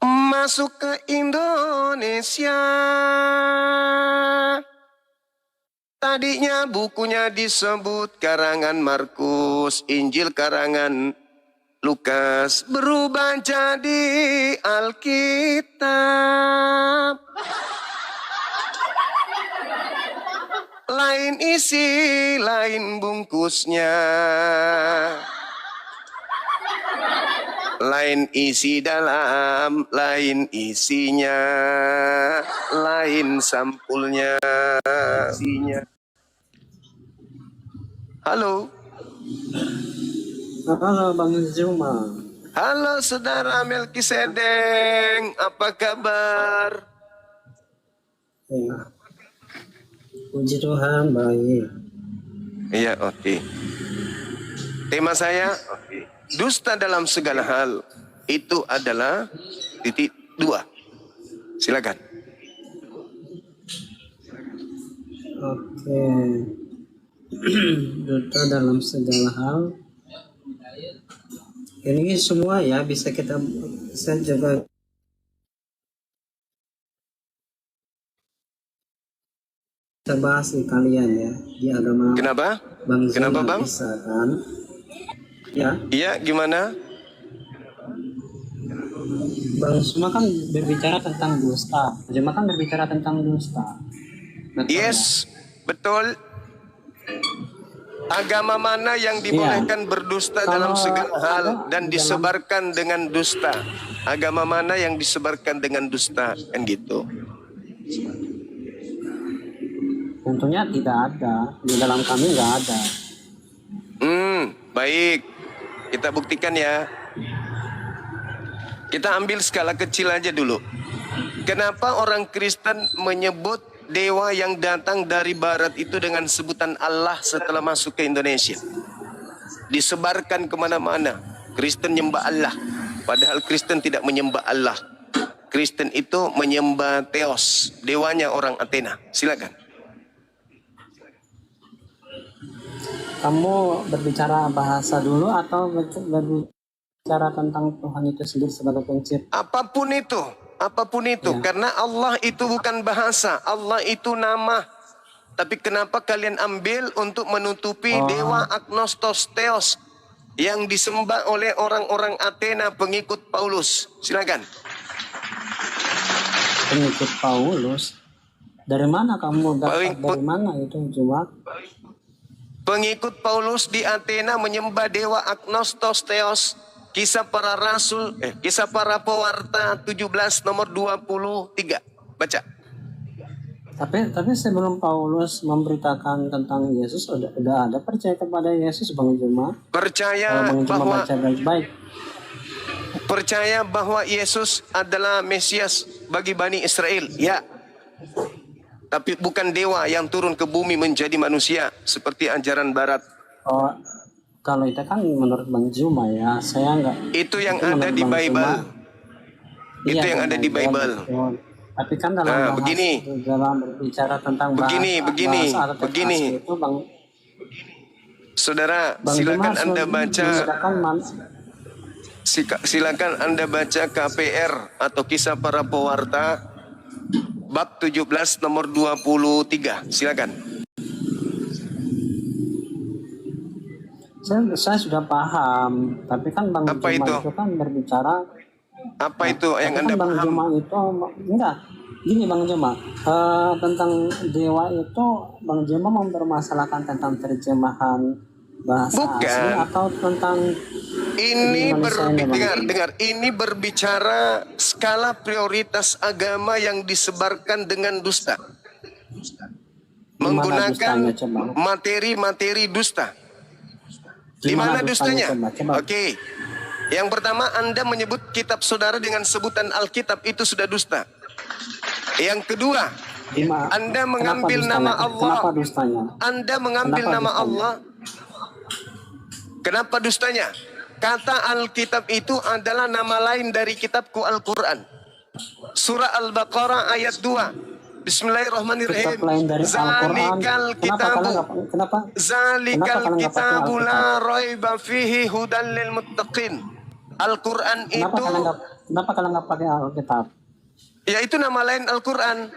Masuk ke Indonesia, tadinya bukunya disebut karangan Markus, Injil karangan Lukas, berubah jadi Alkitab. Lain isi, lain bungkusnya. Lain isi dalam, lain isinya. Lain sampulnya. Halo. Halo Bang Juma. Halo saudara Melkisedeng, apa kabar? Ya. Puji Tuhan, baik. Iya, oke. Tema saya, dusta dalam segala hal. Itu adalah titik 2. Silakan. Oke. Dusta dalam segala hal. Ini semua ya bisa saya juga kita bahas nih kalian ya di agama. Kenapa? Kenapa bang? Bisa, kan? Ya. Iya, gimana? Bang Zuma kan berbicara tentang dusta. Zuma kan berbicara tentang dusta. Betul, yes, ya? Betul. Agama mana yang dibolehkan berdusta dalam segala hal dan disebarkan dengan dusta? Agama mana yang disebarkan dengan dusta? Kan gitu. Tentunya tidak ada, di dalam kami nggak ada. Baik, kita buktikan ya. Kita ambil skala kecil aja dulu. Kenapa orang Kristen menyebut dewa yang datang dari barat itu dengan sebutan Allah setelah masuk ke Indonesia? Disebarkan kemana-mana. Kristen menyembah Allah, padahal Kristen tidak menyembah Allah. Kristen itu menyembah Theos, dewanya orang Athena. Silakan. Kamu berbicara bahasa dulu atau berbicara tentang Tuhan itu sendiri sebagai pencipta? Apapun itu ya. Karena Allah itu bukan bahasa, Allah itu nama. Tapi kenapa kalian ambil untuk menutupi dewa Agnostos Theos yang disembah oleh orang-orang Athena pengikut Paulus? Silakan. Pengikut Paulus? Dari mana kamu dapat? Dari mana itu cuma? Pengikut Paulus di Athena menyembah dewa Agnostos Theos. Kisah para Rasul, Kisah para Pewarta 17 nomor 23. Baca. Tapi sebelum Paulus memberitakan tentang Yesus, udah ada percaya kepada Yesus, Bang Juma? Percaya bahwa baca baik-baik. Percaya bahwa Yesus adalah Mesias bagi Bani Israel. Ya. Tapi bukan dewa yang turun ke bumi menjadi manusia seperti ajaran barat. Oh, kalau itu kan menurut Bang Juma ya, saya enggak. Itu yang ada di Bible. Itu yang ada di Bible. Tapi kan dalam dalam berbicara tentang begini. itu Bang. Saudara, silakan Anda baca. Silakan Anda baca KPR atau Kisah Para Pewarta bab 17 nomor 23. Silakan. Saya sudah paham, tapi kan Bang Apa Juma itu? itu kan berbicara. Apa itu yang Tapi Anda kan Bang paham? Juma itu enggak. Gini Bang Juma, tentang dewa itu Bang Juma mempermasalahkan tentang terjemahan bahasa asli Bukan. atau tentang Ini Indonesia ini, Bang? dengar, ini berbicara skala prioritas agama yang disebarkan dengan dusta. Gimana Menggunakan dustanya, coba? materi-materi dusta. Di mana dustanya? Coba. Oke. Yang pertama, Anda menyebut kitab saudara dengan sebutan Alkitab, itu sudah dusta. Yang kedua, Anda mengambil nama Allah. Kenapa dustanya? Anda mengambil Kenapa nama dustanya? Allah. Kenapa dustanya? Kata Alkitab itu adalah nama lain dari kitabku Al-Quran. Surah Al-Baqarah ayat 2. Bismillahirrahmanirrahim. Kitab lain dari Al-Quran. Zalikal kalian nggak pakai kitabu Alkitab? la raiba fihi hudan lil muttaqin. Al-Quran itu, Kenapa kalian nggak pakai Alkitab? ya itu nama lain Al-Quran.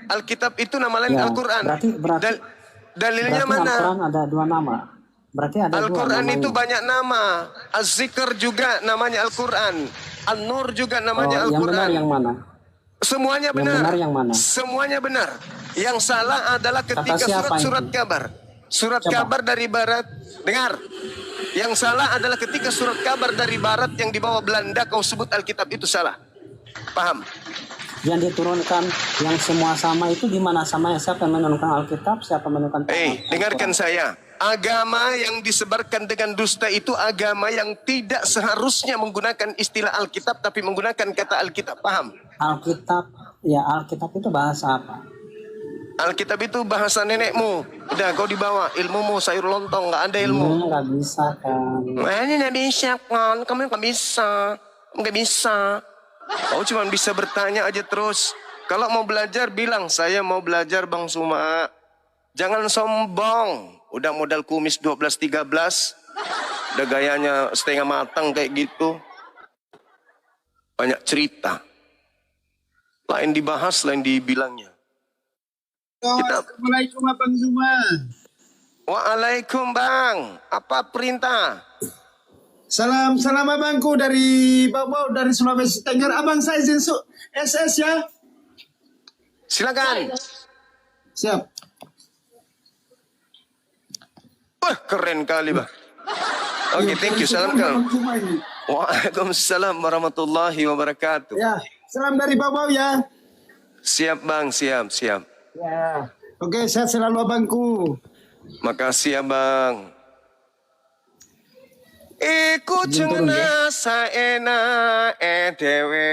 Alkitab itu nama lain Ya, Al-Quran. berarti Dalilnya mana? Al-Quran ada dua nama. Berarti ada Al-Quran dua itu namanya. banyak nama. Az-Zikr juga namanya Al-Quran. An-Nur juga namanya Yang benar Al-Quran. yang mana? Semuanya Yang benar. benar yang mana? Semuanya benar. Yang salah adalah ketika siapa surat itu? kabar. Surat Coba. kabar dari barat. Dengar. Yang salah adalah ketika surat kabar dari barat yang dibawa Belanda kau sebut Alkitab itu salah. Paham? Yang diturunkan yang semua sama itu gimana samanya? Siapa yang menurunkan Alkitab? Siapa yang menurunkan Al-Quran? Dengarkan saya. Agama yang disebarkan dengan dusta itu agama yang tidak seharusnya menggunakan istilah Alkitab tapi menggunakan kata Alkitab. Paham? Alkitab itu bahasa apa? Alkitab itu bahasa nenekmu. Udah kau dibawa ilmumu sayur lontong, nggak ada ilmu. Nggak bisa kan? Ini nggak bisa kan? Kamu nggak bisa, nggak bisa. Kau cuma bisa bertanya aja terus. Kalau mau belajar bilang saya mau belajar Bang Suma. Jangan sombong. Udah modal kumis 12-13. Udah gayanya setengah matang kayak gitu. Banyak cerita. Lain dibahas, lain dibilangnya. Assalamualaikum Abang Zuma. Waalaikum Bang. Apa perintah? Salam abangku dari Bau dari Sulawesi Tengah. Abang saya izin SS ya. Silakan. Siap. Wah, keren kali, Bang. Oke, thank you. Salam kal. Waalaikumsalam warahmatullahi wabarakatuh. Ya, salam dari Bau ya. Siap, Bang. Siap. Ya. Oke, sehat selalu abangku. Makasih ya, Bang. Iku cengena saena dewe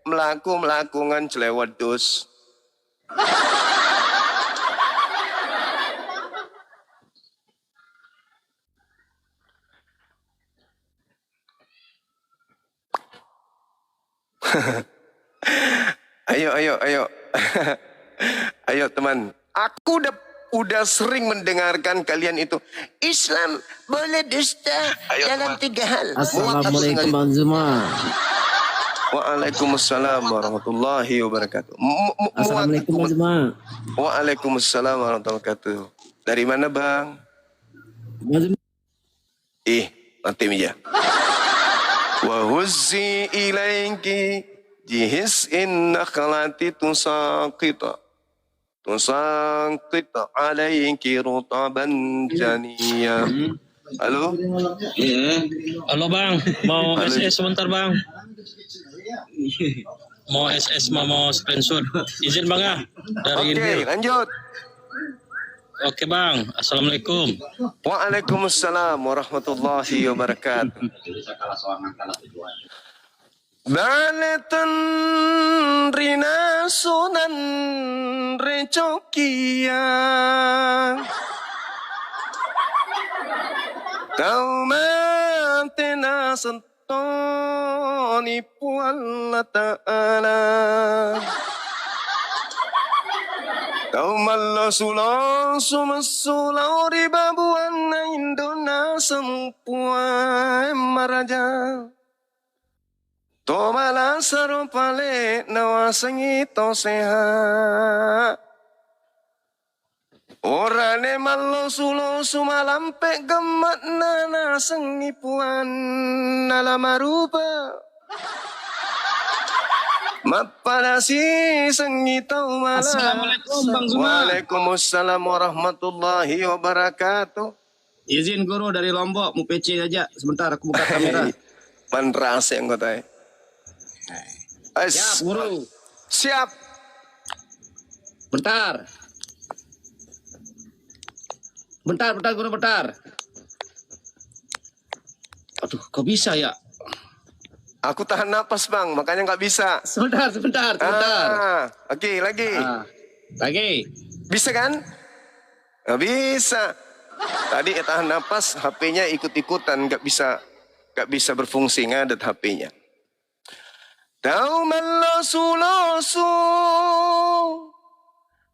melaku ngan dus. Ayo. Ayo teman. Aku udah sering mendengarkan kalian itu. Islam boleh dusta dalam 3 hal. Assalamualaikum Bang Zuma. Waalaikumsalam warahmatullahi wabarakatuh. Assalamualaikum Bang Zuma. Waalaikumsalam warahmatullahi wabarakatuh. Dari mana Bang? Bang Zuma. Nanti meja. Wa huzzi ilaiki jihis nakhlati tusaqita alayki rutaban janiyya. Halo? Halo Bang, mau SS sebentar Bang. Mau SS mau screenshot. Izin Bang ya. Dari Oke, lanjut. Oke Bang, Assalamualaikum. Waalaikumsalam warahmatullahi wabarakatuh. Baletan rina sunan recokia kau mantena sentoni pualla ta'ala kau malla sulang sumasulau ribabuan indona sempuan maraja Tomala saropale nawasangito seha. Orane malosu-losu malampe gemat nana sengipuan nalamarupa. Mapanasi sengitau malam. Assalamualaikum Bang Zuma. Waalaikumsalam warahmatullahi wabarakatuh. Izin guru dari Lombok, mau PC aja. Sebentar aku buka kamera. Panrase anggota. Siap guru. Siap. Bentar guru, bentar. Aduh, kok bisa ya? Aku tahan napas bang, makanya nggak bisa. Sebentar. Oke, lagi. Lagi. Bisa kan? Nggak bisa. Tadi tahan napas, HP-nya ikut-ikutan, nggak bisa berfungsi, ngadet HP-nya. Tahu melosu-losu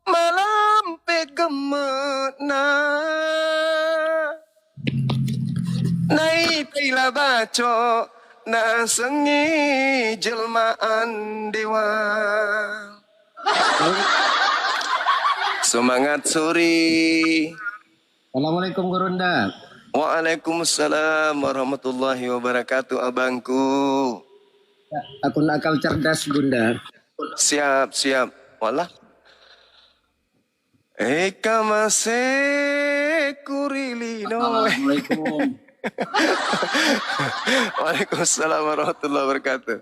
malam pegemet nai pila baco na sengi jelmaan dewa. Semangat suri. Assalamualaikum Gurunda. Waalaikumsalam warahmatullahi wabarakatuh abangku. Akun akal cerdas Gunda. Siap. Walah. Eka mase kurilino. Assalamualaikum. Waalaikumsalam warahmatullahi wabarakatuh.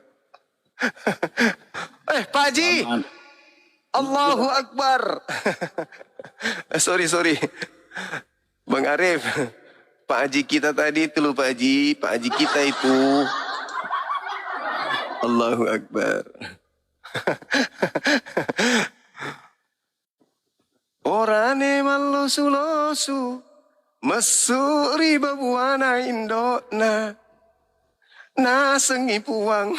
Pak Haji. Allahu Akbar. Sorry. Bang Arif. Pak Haji kita tadi itu loh Pak Haji kita itu. Allahu Akbar. Orane malosu-losu mesuri babuana indona na sengi puang.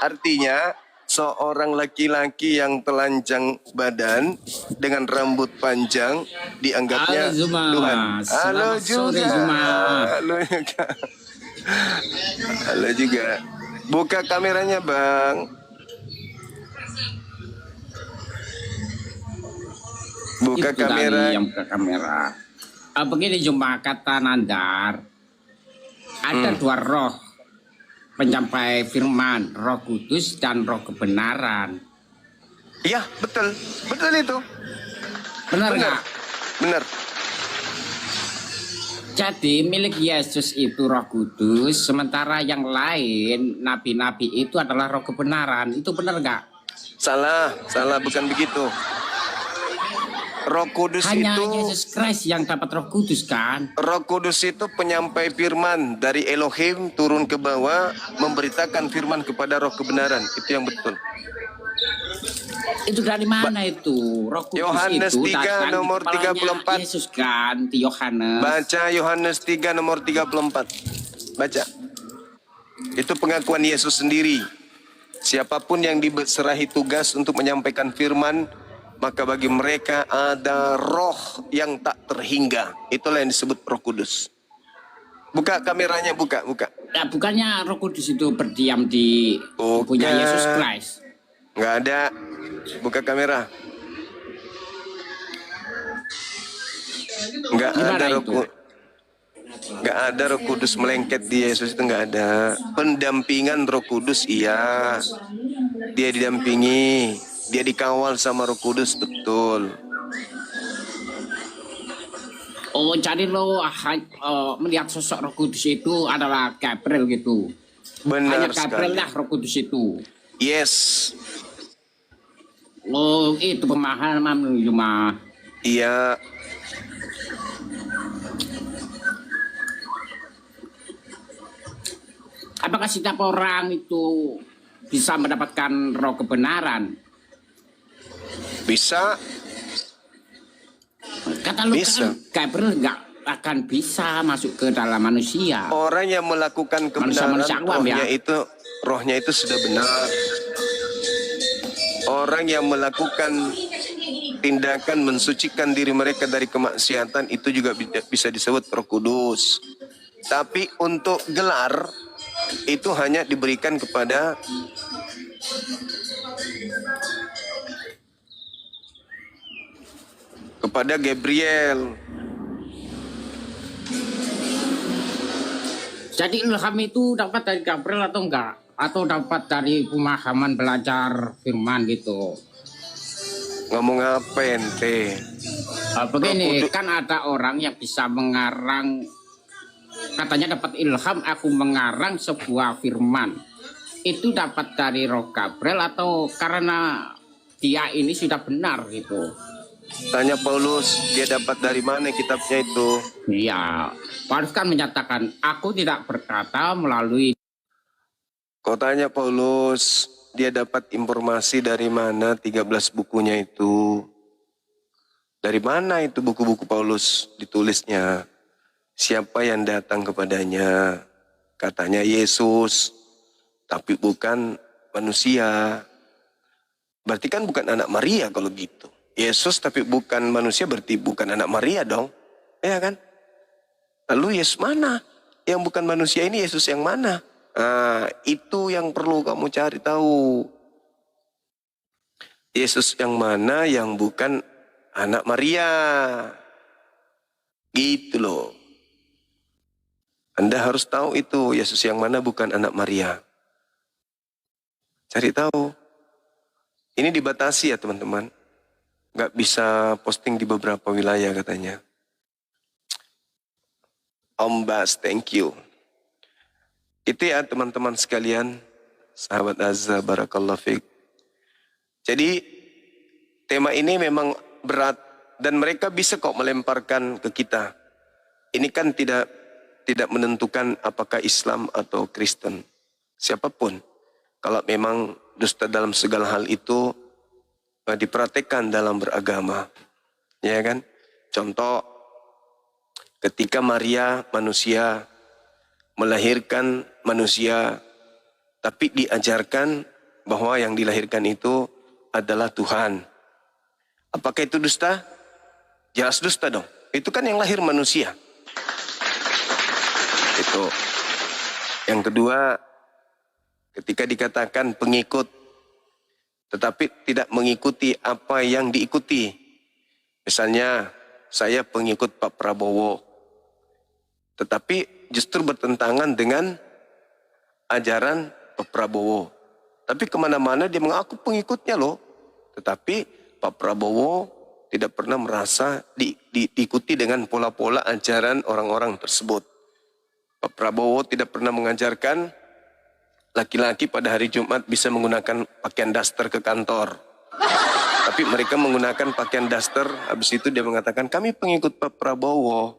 Artinya seorang laki-laki yang telanjang badan dengan rambut panjang dianggapnya Halo, Zuma. Tuhan. Halo Selamat sore, juga. Zuma. Halo juga. Buka kameranya bang. Buka Itu kamera. tadi yang buka kamera. Begini Zuma, kata Nandar, ada dua roh penyampai firman, roh kudus dan roh kebenaran. Iya betul itu. Benar nggak? Benar. Jadi milik Yesus itu roh kudus, sementara yang lain nabi-nabi itu adalah roh kebenaran. Itu benar nggak? Salah bukan begitu. Roh Kudus Hanya itu Yesus Kristus yang dapat roh kudus kan? Roh Kudus itu penyampai firman dari Elohim turun ke bawah memberitakan firman kepada roh kebenaran. Itu yang betul. Itu dari mana itu? Roh Kudus Yohanes itu 3 nomor 34. Yesus kan, di Yohanes. Baca Yohanes 3 nomor 34. Baca. Itu pengakuan Yesus sendiri. Siapapun yang diserahi tugas untuk menyampaikan firman, maka bagi mereka ada roh yang tak terhingga. Itulah yang disebut Roh Kudus. Buka kameranya, buka. Nah, bukannya Roh Kudus itu berdiam di punya Yesus Kristus? Nggak ada. Buka kamera. Nggak ada nggak ada Roh Kudus melengket di Yesus, itu nggak ada. Pendampingan Roh Kudus iya. Dia didampingi. Dia dikawal sama Roh Kudus, betul. Oh, jadi lo melihat sosok Roh Kudus itu adalah Gabriel gitu. Benar Hanya Gabriel sekali. lah Roh Kudus itu. Yes. Oh, itu pemahaman cuma. Iya. Apakah setiap orang itu bisa mendapatkan roh kebenaran? Bisa. Kata lu Bisa. kan Gabriel nggak akan bisa masuk ke dalam manusia. Orang yang melakukan kebenaran, Manusia awam, ya. rohnya itu sudah benar. Orang yang melakukan tindakan mensucikan diri mereka dari kemaksiatan itu juga bisa disebut Roh Kudus. Tapi untuk gelar itu hanya diberikan kepada kepada Gabriel. Jadi ilham itu dapat dari Gabriel atau enggak? Atau dapat dari pemahaman belajar firman gitu? Ngomong apa ente? Begini, kan ada orang yang bisa mengarang, katanya dapat ilham, aku mengarang sebuah firman. Itu dapat dari roh Gabriel atau karena dia ini sudah benar gitu? Tanya Paulus, dia dapat dari mana kitabnya itu? Iya, Paulus kan menyatakan, aku tidak berkata melalui. Kau tanya Paulus, dia dapat informasi dari mana 13 bukunya itu? Dari mana itu buku-buku Paulus ditulisnya? Siapa yang datang kepadanya? Katanya Yesus, tapi bukan manusia. Berarti kan bukan anak Maria kalau gitu. Yesus tapi bukan manusia berarti bukan anak Maria dong. Ya kan? Lalu Yesus mana? Yang bukan manusia ini Yesus yang mana? Nah, itu yang perlu kamu cari tahu. Yesus yang mana yang bukan anak Maria? Gitu loh. Anda harus tahu itu, Yesus yang mana bukan anak Maria. Cari tahu. Ini dibatasi ya teman-teman. Nggak bisa posting di beberapa wilayah katanya. Om Bas, thank you. Itu ya teman-teman sekalian, sahabat Azza, barakallahu fiik. Jadi tema ini memang berat dan mereka bisa kok melemparkan ke kita. Ini kan tidak menentukan apakah Islam atau Kristen. Siapapun. Kalau memang dusta dalam segala hal itu dipraktekkan dalam beragama. Ya kan? Contoh, ketika Maria manusia melahirkan manusia, tapi diajarkan bahwa yang dilahirkan itu adalah Tuhan. Apakah itu dusta? Jelas dusta dong. Itu kan yang lahir manusia. Itu. Yang kedua, ketika dikatakan pengikut, tetapi tidak mengikuti apa yang diikuti. Misalnya, saya pengikut Pak Prabowo, tetapi justru bertentangan dengan ajaran Pak Prabowo. Tapi kemana-mana dia mengaku pengikutnya loh. Tetapi Pak Prabowo tidak pernah merasa diikuti dengan pola-pola ajaran orang-orang tersebut. Pak Prabowo tidak pernah mengajarkan laki-laki pada hari Jumat bisa menggunakan pakaian daster ke kantor. Tapi mereka menggunakan pakaian daster, habis itu dia mengatakan, kami pengikut Pak Prabowo.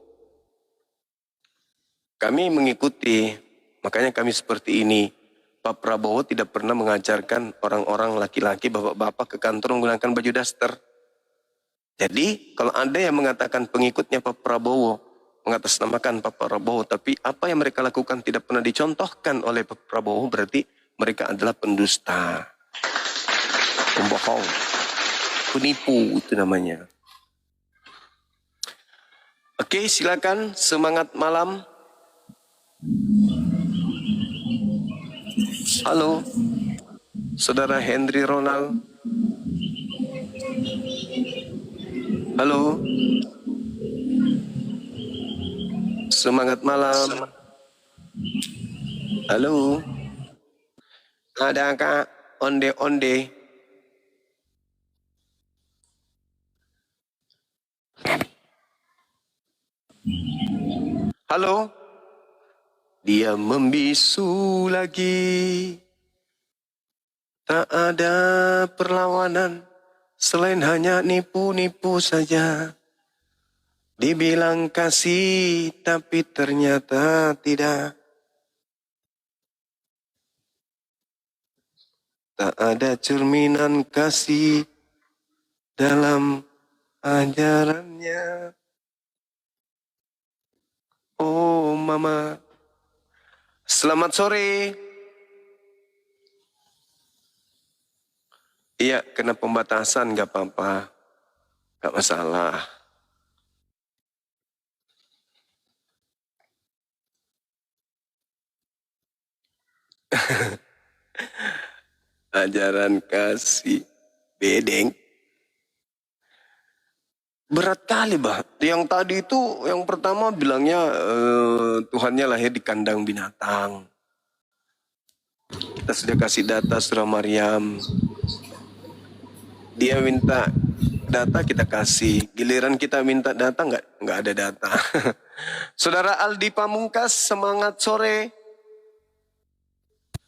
Kami mengikuti, makanya kami seperti ini. Pak Prabowo tidak pernah mengajarkan orang-orang laki-laki, bapak-bapak ke kantor menggunakan baju daster. Jadi, kalau ada yang mengatakan pengikutnya Pak Prabowo, mengatasnamakan Pak Prabowo, tapi apa yang mereka lakukan tidak pernah dicontohkan oleh Pak Prabowo, berarti mereka adalah pendusta, pembohong, penipu itu namanya. Oke, silakan, semangat malam. Halo, Saudara Henry Ronald. Halo. Semangat malam. Halo. Ada Kak onde-onde? Halo. Dia membisu lagi. Tak ada perlawanan selain hanya nipu-nipu saja. Dibilang kasih, tapi ternyata tidak. Tak ada cerminan kasih dalam ajarannya. Oh mama, selamat sore. Iya, kena pembatasan gak apa-apa. Gak masalah. Ajaran kasih bedeng. Berat kali, Bah. Yang tadi itu, yang pertama bilangnya Tuhannya lahir di kandang binatang. Kita sudah kasih data surah Maryam. Dia minta data, kita kasih. Giliran kita minta data, nggak ada data. Saudara Aldi Pamungkas, semangat sore.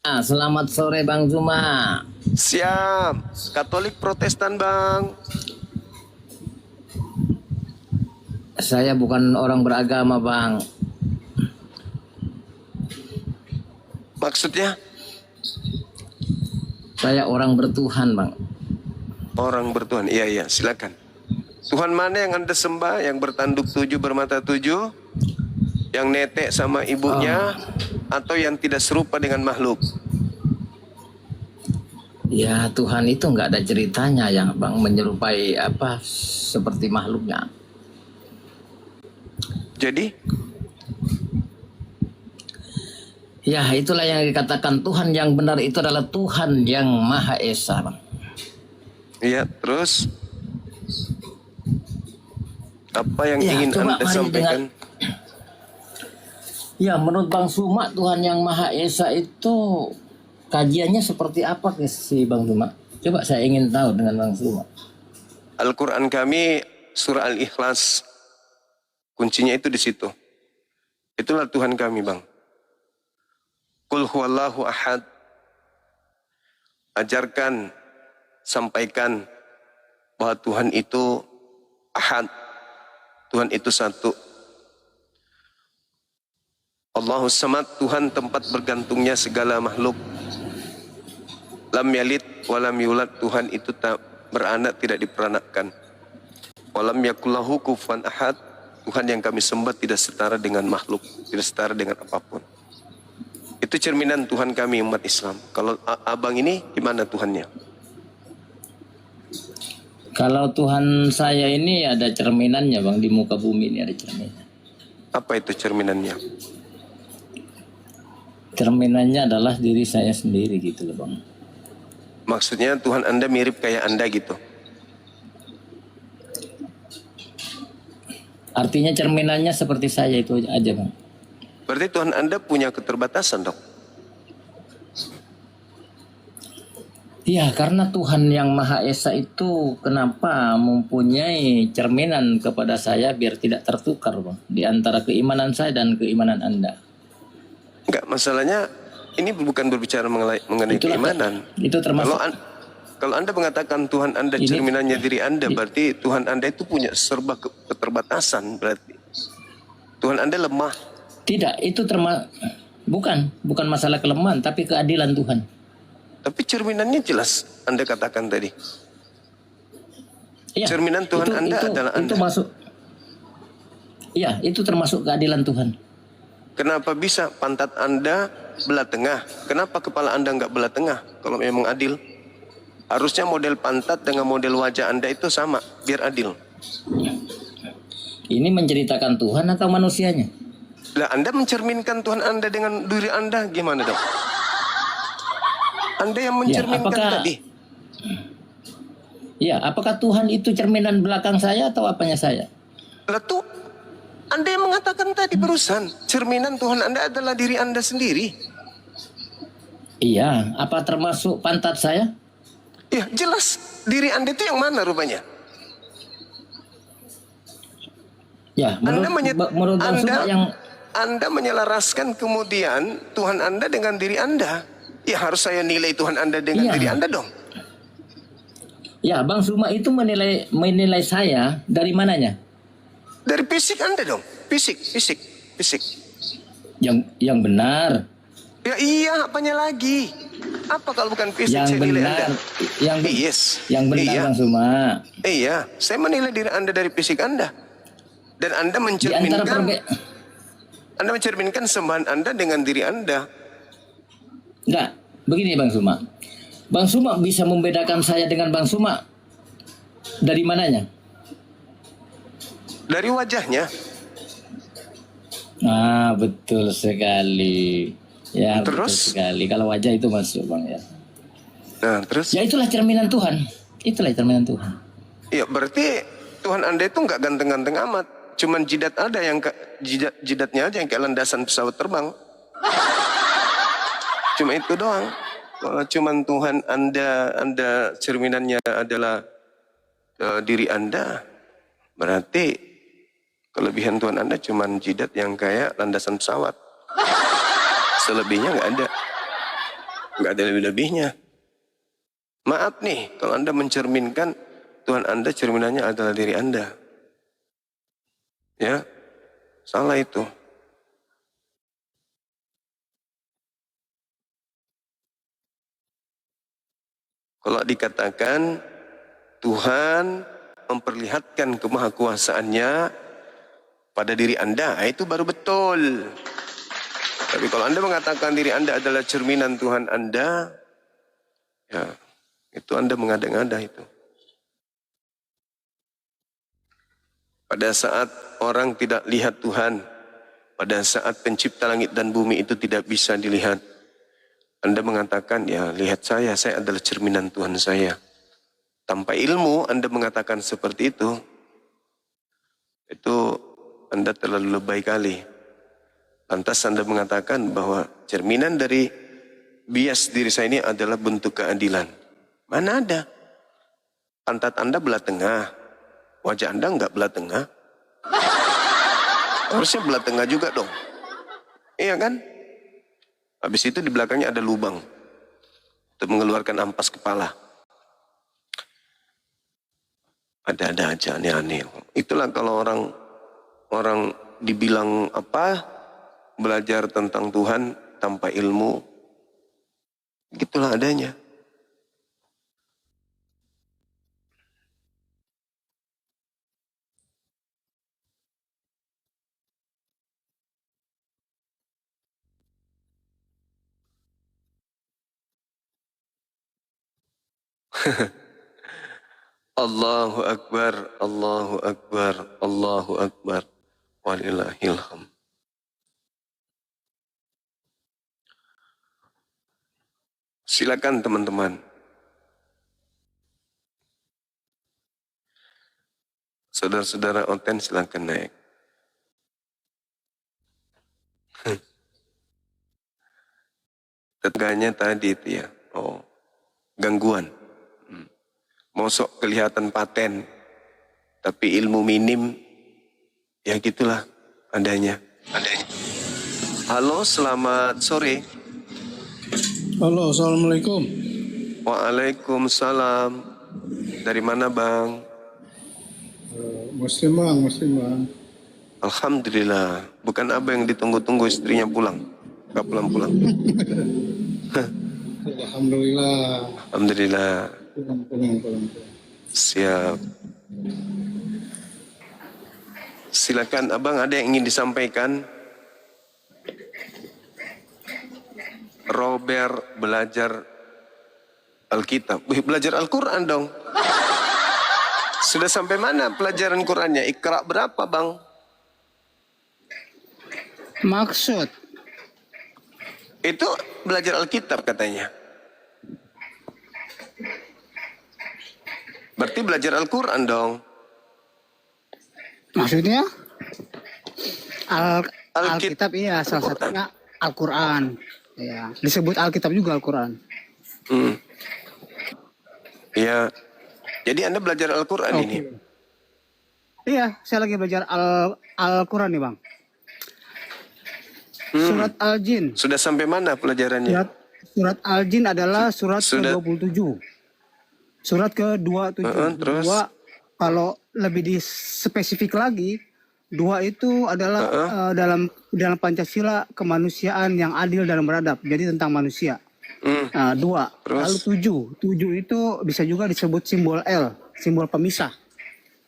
Selamat sore Bang Zuma. Siap. Katolik Protestan, Bang. Saya bukan orang beragama, Bang. Maksudnya? Saya orang bertuhan, Bang. Orang bertuhan, iya, silakan. Tuhan mana yang Anda sembah, yang bertanduk 7, bermata 7, yang netek sama ibunya, atau yang tidak serupa dengan makhluk? Ya, Tuhan itu nggak ada ceritanya yang Bang menyerupai apa seperti makhluknya. Jadi? Ya, itulah yang dikatakan Tuhan yang benar itu adalah Tuhan yang Maha Esa, Bang. Iya, terus? Apa yang ingin Anda sampaikan? Ya, menurut Bang Suma, Tuhan yang Maha Esa itu kajiannya seperti apa sih Bang Suma? Coba saya ingin tahu dengan Bang Suma. Al-Quran kami surah Al-Ikhlas, kuncinya itu di situ. Itulah Tuhan kami, Bang. Qul huwallahu ahad. Ajarkan, sampaikan bahwa Tuhan itu ahad. Tuhan itu satu. Allahus samad, Tuhan tempat bergantungnya segala makhluk. Lam yalid walam yulad, Tuhan itu tak beranak, tidak diperanakkan. Walam yakullahu kufuwan ahad, Tuhan yang kami sembah tidak setara dengan makhluk, tidak setara dengan apapun. Itu cerminan Tuhan kami umat Islam. Kalau abang ini gimana Tuhannya? Kalau Tuhan saya ini ada cerminannya, Bang, di muka bumi ini ada cerminan. Apa itu cerminannya? Cerminannya adalah diri saya sendiri gitu loh, Bang. Maksudnya Tuhan Anda mirip kayak Anda gitu? Artinya cerminannya seperti saya itu aja, Bang. Berarti Tuhan Anda punya keterbatasan, dok? Ya, karena Tuhan yang Maha Esa itu kenapa mempunyai cerminan kepada saya biar tidak tertukar, Bang, di antara keimanan saya dan keimanan Anda. Enggak, masalahnya ini bukan berbicara mengenai keimanan. Itu termasuk. Kalau Anda mengatakan Tuhan Anda cerminannya diri Anda, berarti Tuhan Anda itu punya serba keterbatasan berarti. Tuhan Anda lemah. Tidak, itu bukan masalah kelemahan, tapi keadilan Tuhan. Tapi cerminannya jelas Anda katakan tadi. Ya, cerminan Tuhan Anda adalah Anda. Itu masuk. Ya, itu termasuk keadilan Tuhan. Kenapa bisa pantat Anda belah tengah? Kenapa kepala Anda nggak belah tengah? Kalau memang adil, harusnya model pantat dengan model wajah Anda itu sama, biar adil. Ini menceritakan Tuhan atau manusianya? Lah, Anda mencerminkan Tuhan Anda dengan diri Anda gimana, dok? Anda yang mencerminkan tadi. Ya, apakah Tuhan itu cerminan belakang saya atau apanya saya? Lah tuh, Anda yang mengatakan tadi barusan, cerminan Tuhan Anda adalah diri Anda sendiri. Iya, apa termasuk pantat saya? Ya, jelas. Diri Anda itu yang mana rupanya? Ya, menurut Anda menyelaraskan kemudian Tuhan Anda dengan diri Anda. Ya, harus saya nilai Tuhan Anda dengan diri Anda dong. Ya, Bang Suma itu menilai saya dari mananya? Dari fisik Anda dong. Fisik. Yang benar. Ya iya, apanya lagi? Apa kalau bukan fisik yang saya nilai benar, Anda? Yang benar, iya. Bang Suma. Iya, saya menilai diri Anda dari fisik Anda. Dan Anda mencerminkan sembahan Anda dengan diri Anda. Enggak, begini Bang Suma. Bang Suma bisa membedakan saya dengan Bang Suma dari mananya? Dari wajahnya. Ah, betul sekali. Ya, terus? Betul sekali. Kalau wajah itu masuk, Bang, ya. Nah, terus? Ya, itulah cerminan Tuhan. Itulah cerminan Tuhan. Ya, berarti Tuhan Anda itu nggak ganteng-ganteng amat. Cuman jidatnya aja yang kayak landasan pesawat terbang. Cuma itu doang. Kalau cuman Tuhan Anda cerminannya adalah diri Anda, berarti kelebihan Tuhan Anda cuman jidat yang kayak landasan pesawat. Selebihnya nggak ada. Nggak ada lebih-lebihnya. Maaf nih, kalau Anda mencerminkan Tuhan Anda cerminannya adalah diri Anda. Ya, salah itu. Kalau dikatakan Tuhan memperlihatkan kemahakuasaannya pada diri Anda, itu baru betul. Tapi kalau Anda mengatakan diri Anda adalah cerminan Tuhan Anda, ya, itu Anda mengada-ngada itu. Pada saat orang tidak lihat Tuhan, pada saat pencipta langit dan bumi itu tidak bisa dilihat, Anda mengatakan, ya lihat saya adalah cerminan Tuhan saya. Tanpa ilmu Anda mengatakan seperti itu Anda terlalu lebay kali. Lantas Anda mengatakan bahwa cerminan dari bias diri saya ini adalah bentuk keadilan. Mana ada? Pantat Anda belah tengah, wajah Anda enggak belah tengah. Harusnya belah tengah juga dong. Iya kan? Habis itu di belakangnya ada lubang untuk mengeluarkan ampas kepala. Ada-ada aja aneh-aneh. Itulah kalau orang dibilang apa, belajar tentang Tuhan tanpa ilmu, gitulah adanya. Allahu Akbar, Allahu Akbar, Allahu Akbar, walillahil hamd. Silakan teman-teman. Saudara-saudara onten silakan naik. Tetangganya tadi itu ya, gangguan. Mosok kelihatan paten, tapi ilmu minim, ya gitulah adanya. Halo, selamat sore. Halo, assalamualaikum. Waalaikumsalam. Dari mana bang? Muslim bang. Alhamdulillah. Bukan apa yang ditunggu-tunggu istrinya pulang. Gak pulang-pulang. Alhamdulillah. Alhamdulillah. Pulang. Siap. Silakan abang, ada yang ingin disampaikan? Robert belajar Alkitab. Belajar Al-Quran dong. Sudah sampai mana pelajaran Qurannya? Iqra berapa bang? Maksud? Itu belajar Alkitab katanya. Berarti belajar Al-Quran dong. Maksudnya? Alkitab iya, salah satunya Al-Quran. Ya, disebut Alkitab juga Al-Quran. Iya. Jadi Anda belajar Al-Quran ini? Iya, saya lagi belajar Al-Quran nih bang. Surat Al-Jin. Sudah sampai mana pelajarannya? Surat Al-Jin adalah surat ke-27. Surat ke-27. Terus? Kalau lebih spesifik lagi, 2 itu adalah dalam Pancasila kemanusiaan yang adil dan beradab. Jadi tentang manusia. 2. Lalu 7. 7 itu bisa juga disebut simbol L, simbol pemisah.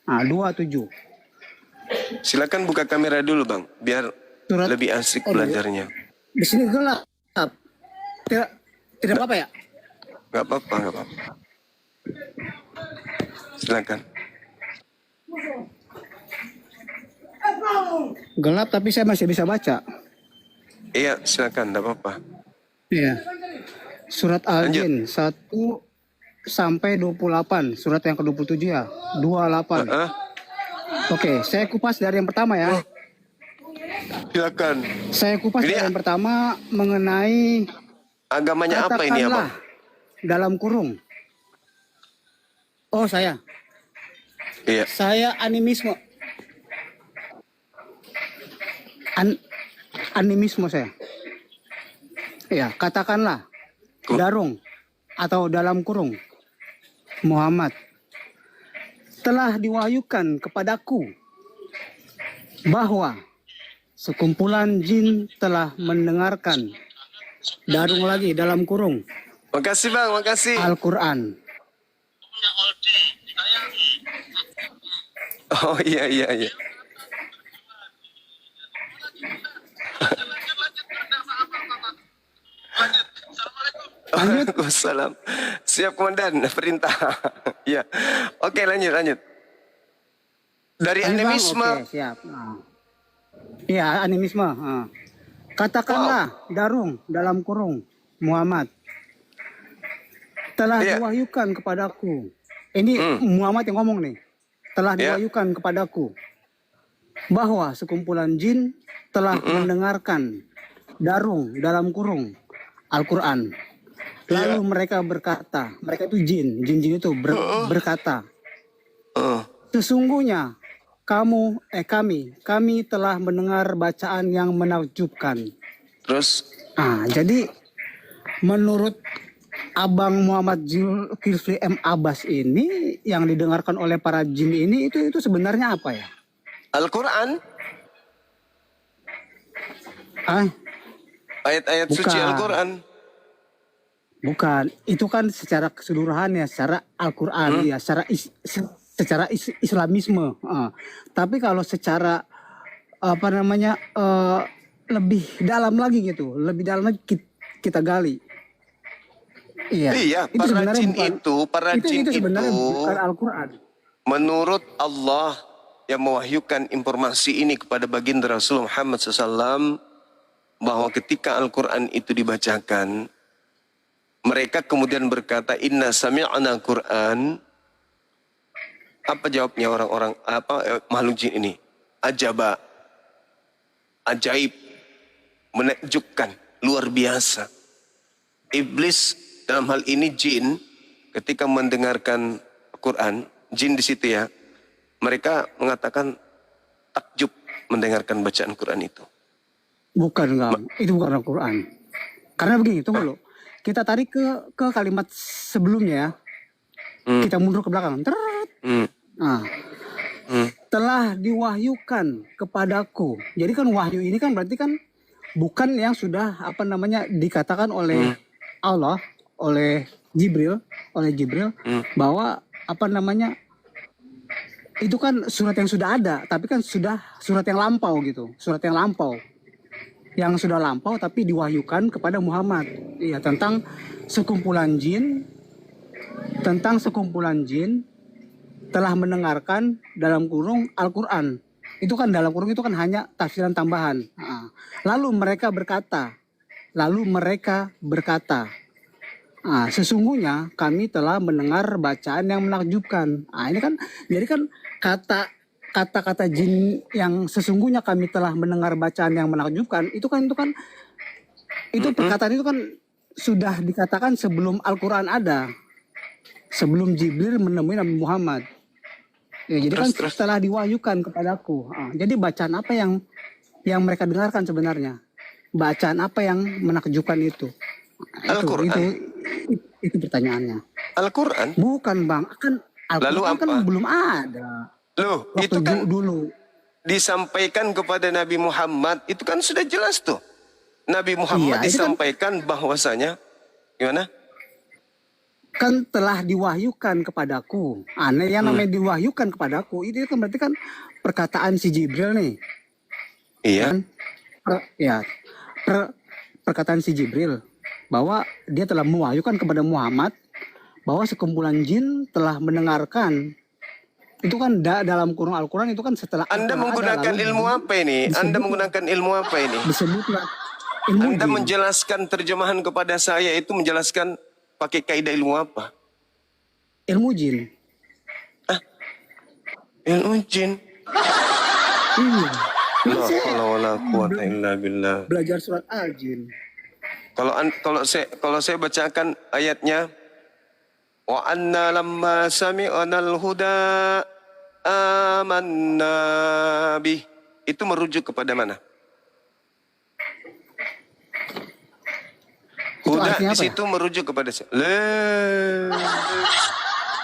2, 7. Silakan buka kamera dulu bang, biar lebih asik belajarnya. Di sini gelap. Tidak apa-apa ya? Gak apa-apa. Silakan. Gelap tapi saya masih bisa baca. Iya, silakan, tidak apa-apa. Iya. Surat Al-Jin 1 sampai 28, surat yang ke-27 ya. 28. Oke, saya kupas dari yang pertama ya. Silakan. Saya kupas Ini dari yang pertama mengenai agamanya apa ini, katakanlah Abang? dalam kurung. Oh, saya. Iya. Saya animisme. Animisme saya. Ya, katakanlah darung atau dalam kurung Muhammad telah diwahyukan kepadaku bahwa sekumpulan jin telah mendengarkan darung lagi dalam kurung. Makasih Bang, makasih. Al-Quran. Oh iya. Waalaikumsalam. Siap komandan, perintah. Ya. Oke, lanjut. Dari animisme. Oke, siap. Iya, animisme. Katakanlah darung dalam kurung Muhammad telah diwahyukan kepadaku. Ini Muhammad yang ngomong nih. Telah diwahyukan kepadaku bahwa sekumpulan jin telah mendengarkan darung dalam kurung Al-Quran. Lalu mereka berkata, mereka itu jin itu berkata, sesungguhnya kami telah mendengar bacaan yang menakjubkan. Terus? Jadi menurut Abang Muhammad Zulkifli M. Abbas ini yang didengarkan oleh para jin ini itu sebenarnya apa ya? Al-Quran? Ayat-ayat suci Al-Quran? Bukan, itu kan secara keseluruhan ya, secara Al-Quran ya, secara Islamisme. Tapi kalau secara lebih dalam lagi gitu, lebih dalam lagi kita gali. Iya, para jin itu sebenarnya bukan Al-Quran. Menurut Allah yang mewahyukan informasi ini kepada baginda Rasulullah Muhammad SAW, bahwa ketika Al-Quran itu dibacakan, mereka kemudian berkata, Inna sami'na Quran. Apa jawabnya orang-orang makhluk jin ini? Ajaba, ajaib, menakjubkan, luar biasa. Iblis dalam hal ini jin, ketika mendengarkan Quran, jin di situ ya, mereka mengatakan takjub mendengarkan bacaan Quran itu. Bukan, itu bukan Al-Quran. Karena begini, tunggu dulu. Kita tarik ke kalimat sebelumnya ya. Kita mundur ke belakang. Telah diwahyukan kepadaku. Jadi kan wahyu ini kan berarti kan bukan yang sudah dikatakan oleh Allah, oleh Jibril, bahwa itu kan surat yang sudah ada, tapi kan sudah surat yang lampau gitu, yang sudah lampau tapi diwahyukan kepada Muhammad. Iya, tentang sekumpulan jin telah mendengarkan dalam kurung Al-Quran. Itu kan dalam kurung itu kan hanya tafsiran tambahan. Lalu mereka berkata, sesungguhnya kami telah mendengar bacaan yang menakjubkan. Ini kan, jadi kan kata-kata jin yang sesungguhnya kami telah mendengar bacaan yang menakjubkan, itu perkataan itu kan sudah dikatakan sebelum Al-Quran ada, sebelum Jibril menemui Nabi Muhammad. Ya, jadi kan setelah diwahyukan kepadaku. Jadi bacaan apa yang mereka dengarkan sebenarnya? Bacaan apa yang menakjubkan itu? Al-Quran. Itu pertanyaannya. Al-Quran? Bukan Bang, Al-Quran kan belum ada. Loh, waktu itu kan dulu disampaikan kepada Nabi Muhammad, itu kan sudah jelas tuh. Nabi Muhammad disampaikan bahwasanya, gimana? Kan telah diwahyukan kepadaku. Yang namanya diwahyukan kepadaku, itu kan berarti kan perkataan si Jibril nih. Iya. Kan? Perkataan si Jibril bahwa dia telah mewahyukan kepada Muhammad bahwa sekumpulan jin telah mendengarkan. Itu kan dalam kurung Al-Quran itu kan setelah Anda menggunakan ilmu apa ini? Anda menggunakan ilmu apa ini? Disebutlah ilmu Anda jin. menjelaskan terjemahan kepada saya itu menjelaskan pakai kaidah ilmu apa? Ilmu jin. Ilmu jin. Iya. La haula wala quwata illa billah. Belajar surat Al-Jin. Kalau saya bacakan ayatnya, wa anna lamma sami'nal huda amanna bih. Itu merujuk kepada mana? Huda di situ merujuk kepada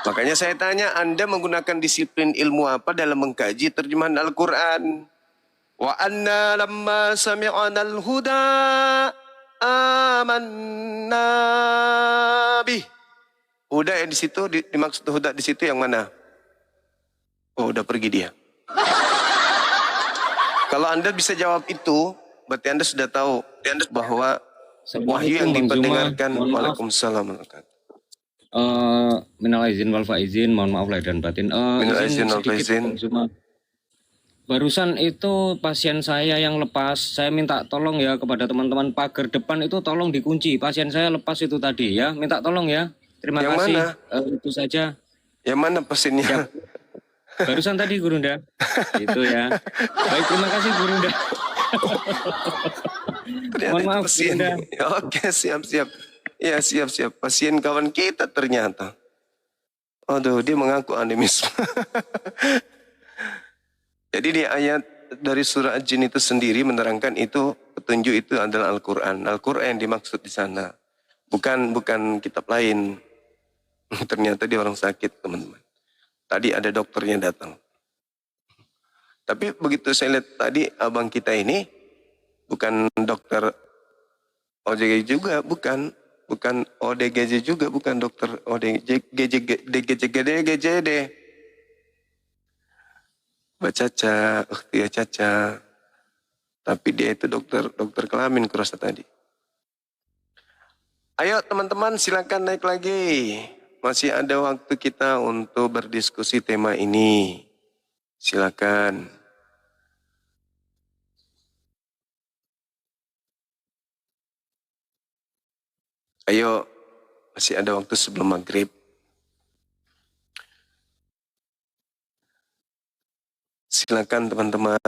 Makanya saya tanya, Anda menggunakan disiplin ilmu apa dalam mengkaji terjemahan Al-Quran? Wa anna lamma sami'nal huda amanna bih. Huda yang di situ dimaksud huda di situ yang mana? Oh, udah pergi dia. Kalau Anda bisa jawab itu, berarti Anda sudah tahu bahwa wahyu yang diperdengarkan. Waalaikumsalam. Minal izin wal faizin, mohon maaf lahir dan batin. Minal izin wal faizin. Barusan itu pasien saya yang lepas, saya minta tolong ya kepada teman-teman, pagar depan itu tolong dikunci. Pasien saya lepas itu tadi ya, minta tolong ya. Terima yang kasih. Mana? Itu saja. Yang mana pasiennya? Ya. Barusan tadi Gurunda. Itu ya. Baik, terima kasih Gurunda. Mohon maaf Gurunda. Oke, siap-siap. Ya, siap-siap. Pasien kawan kita ternyata. Aduh, dia mengaku animisme. Jadi di ayat dari surah Al-Jin itu sendiri menerangkan itu, petunjuk itu adalah Al-Quran. Al-Quran yang dimaksud di sana. Bukan kitab lain. Ternyata dia orang sakit, teman-teman. Tadi ada dokternya datang. Tapi begitu saya lihat tadi abang kita ini bukan dokter ODGJ juga, bukan ODGJ juga, bukan dokter ODGJ. Mbak Caca, Ukhtia Caca. Tapi dia itu dokter kelamin kurasa tadi. Ayo teman-teman silakan naik lagi. Masih ada waktu kita untuk berdiskusi tema ini. Silakan. Ayo, masih ada waktu sebelum maghrib. Silakan teman-teman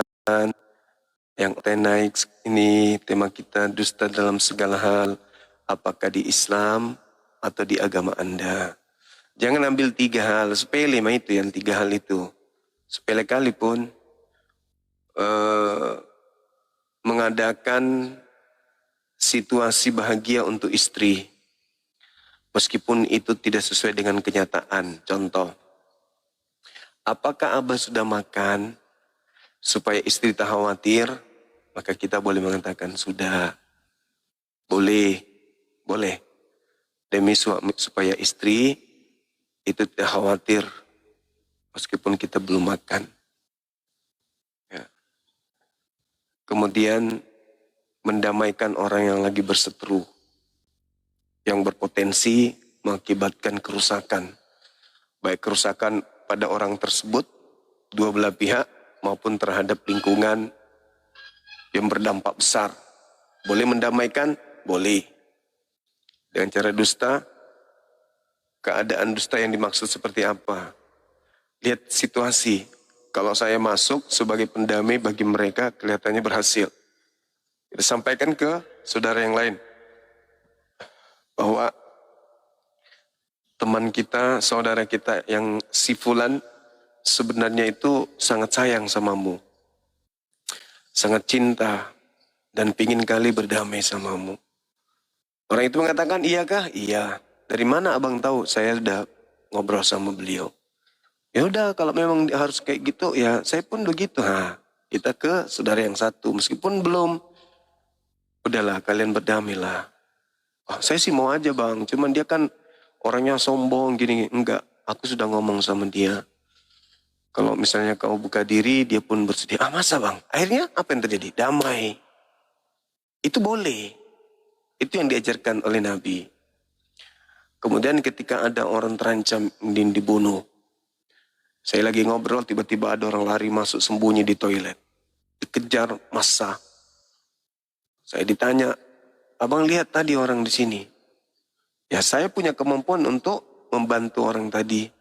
yang naik ini, tema kita dusta dalam segala hal, apakah di Islam atau di agama Anda. Jangan ambil 3 hal, sepele mah itu yang 3 hal itu. Sepele kali pun mengadakan situasi bahagia untuk istri. Meskipun itu tidak sesuai dengan kenyataan. Contoh, apakah Abah sudah makan supaya istri tak khawatir? Maka kita boleh mengatakan sudah. Boleh. Demi supaya istri itu tidak khawatir meskipun kita belum makan. Ya. Kemudian mendamaikan orang yang lagi berseteru, yang berpotensi mengakibatkan kerusakan. Baik kerusakan pada orang tersebut, dua belah pihak, maupun terhadap lingkungan yang berdampak besar. Boleh mendamaikan? Boleh. Dengan cara dusta, keadaan dusta yang dimaksud seperti apa? Lihat situasi. Kalau saya masuk sebagai pendamai bagi mereka, kelihatannya berhasil. Kita sampaikan ke saudara yang lain. Bahwa teman kita, saudara kita yang si fulan sebenarnya itu sangat sayang samamu. Sangat cinta dan pingin kali berdamai samamu. Orang itu mengatakan, iyakah? Iya. Dari mana abang tahu? Saya sudah ngobrol sama beliau. Ya udah, kalau memang harus kayak gitu, ya saya pun begitu. Kita ke saudara yang satu, meskipun belum. Udahlah, kalian berdamailah. Saya sih mau aja bang, cuman dia kan orangnya sombong gini. Enggak, aku sudah ngomong sama dia. Kalau misalnya kau buka diri, dia pun bersedia. Masa bang? Akhirnya apa yang terjadi? Damai. Itu boleh. Itu yang diajarkan oleh Nabi. Kemudian ketika ada orang terancam dibunuh. Saya lagi ngobrol, tiba-tiba ada orang lari masuk sembunyi di toilet. Dikejar massa. Saya ditanya, abang lihat tadi orang di sini. Ya saya punya kemampuan untuk membantu orang tadi.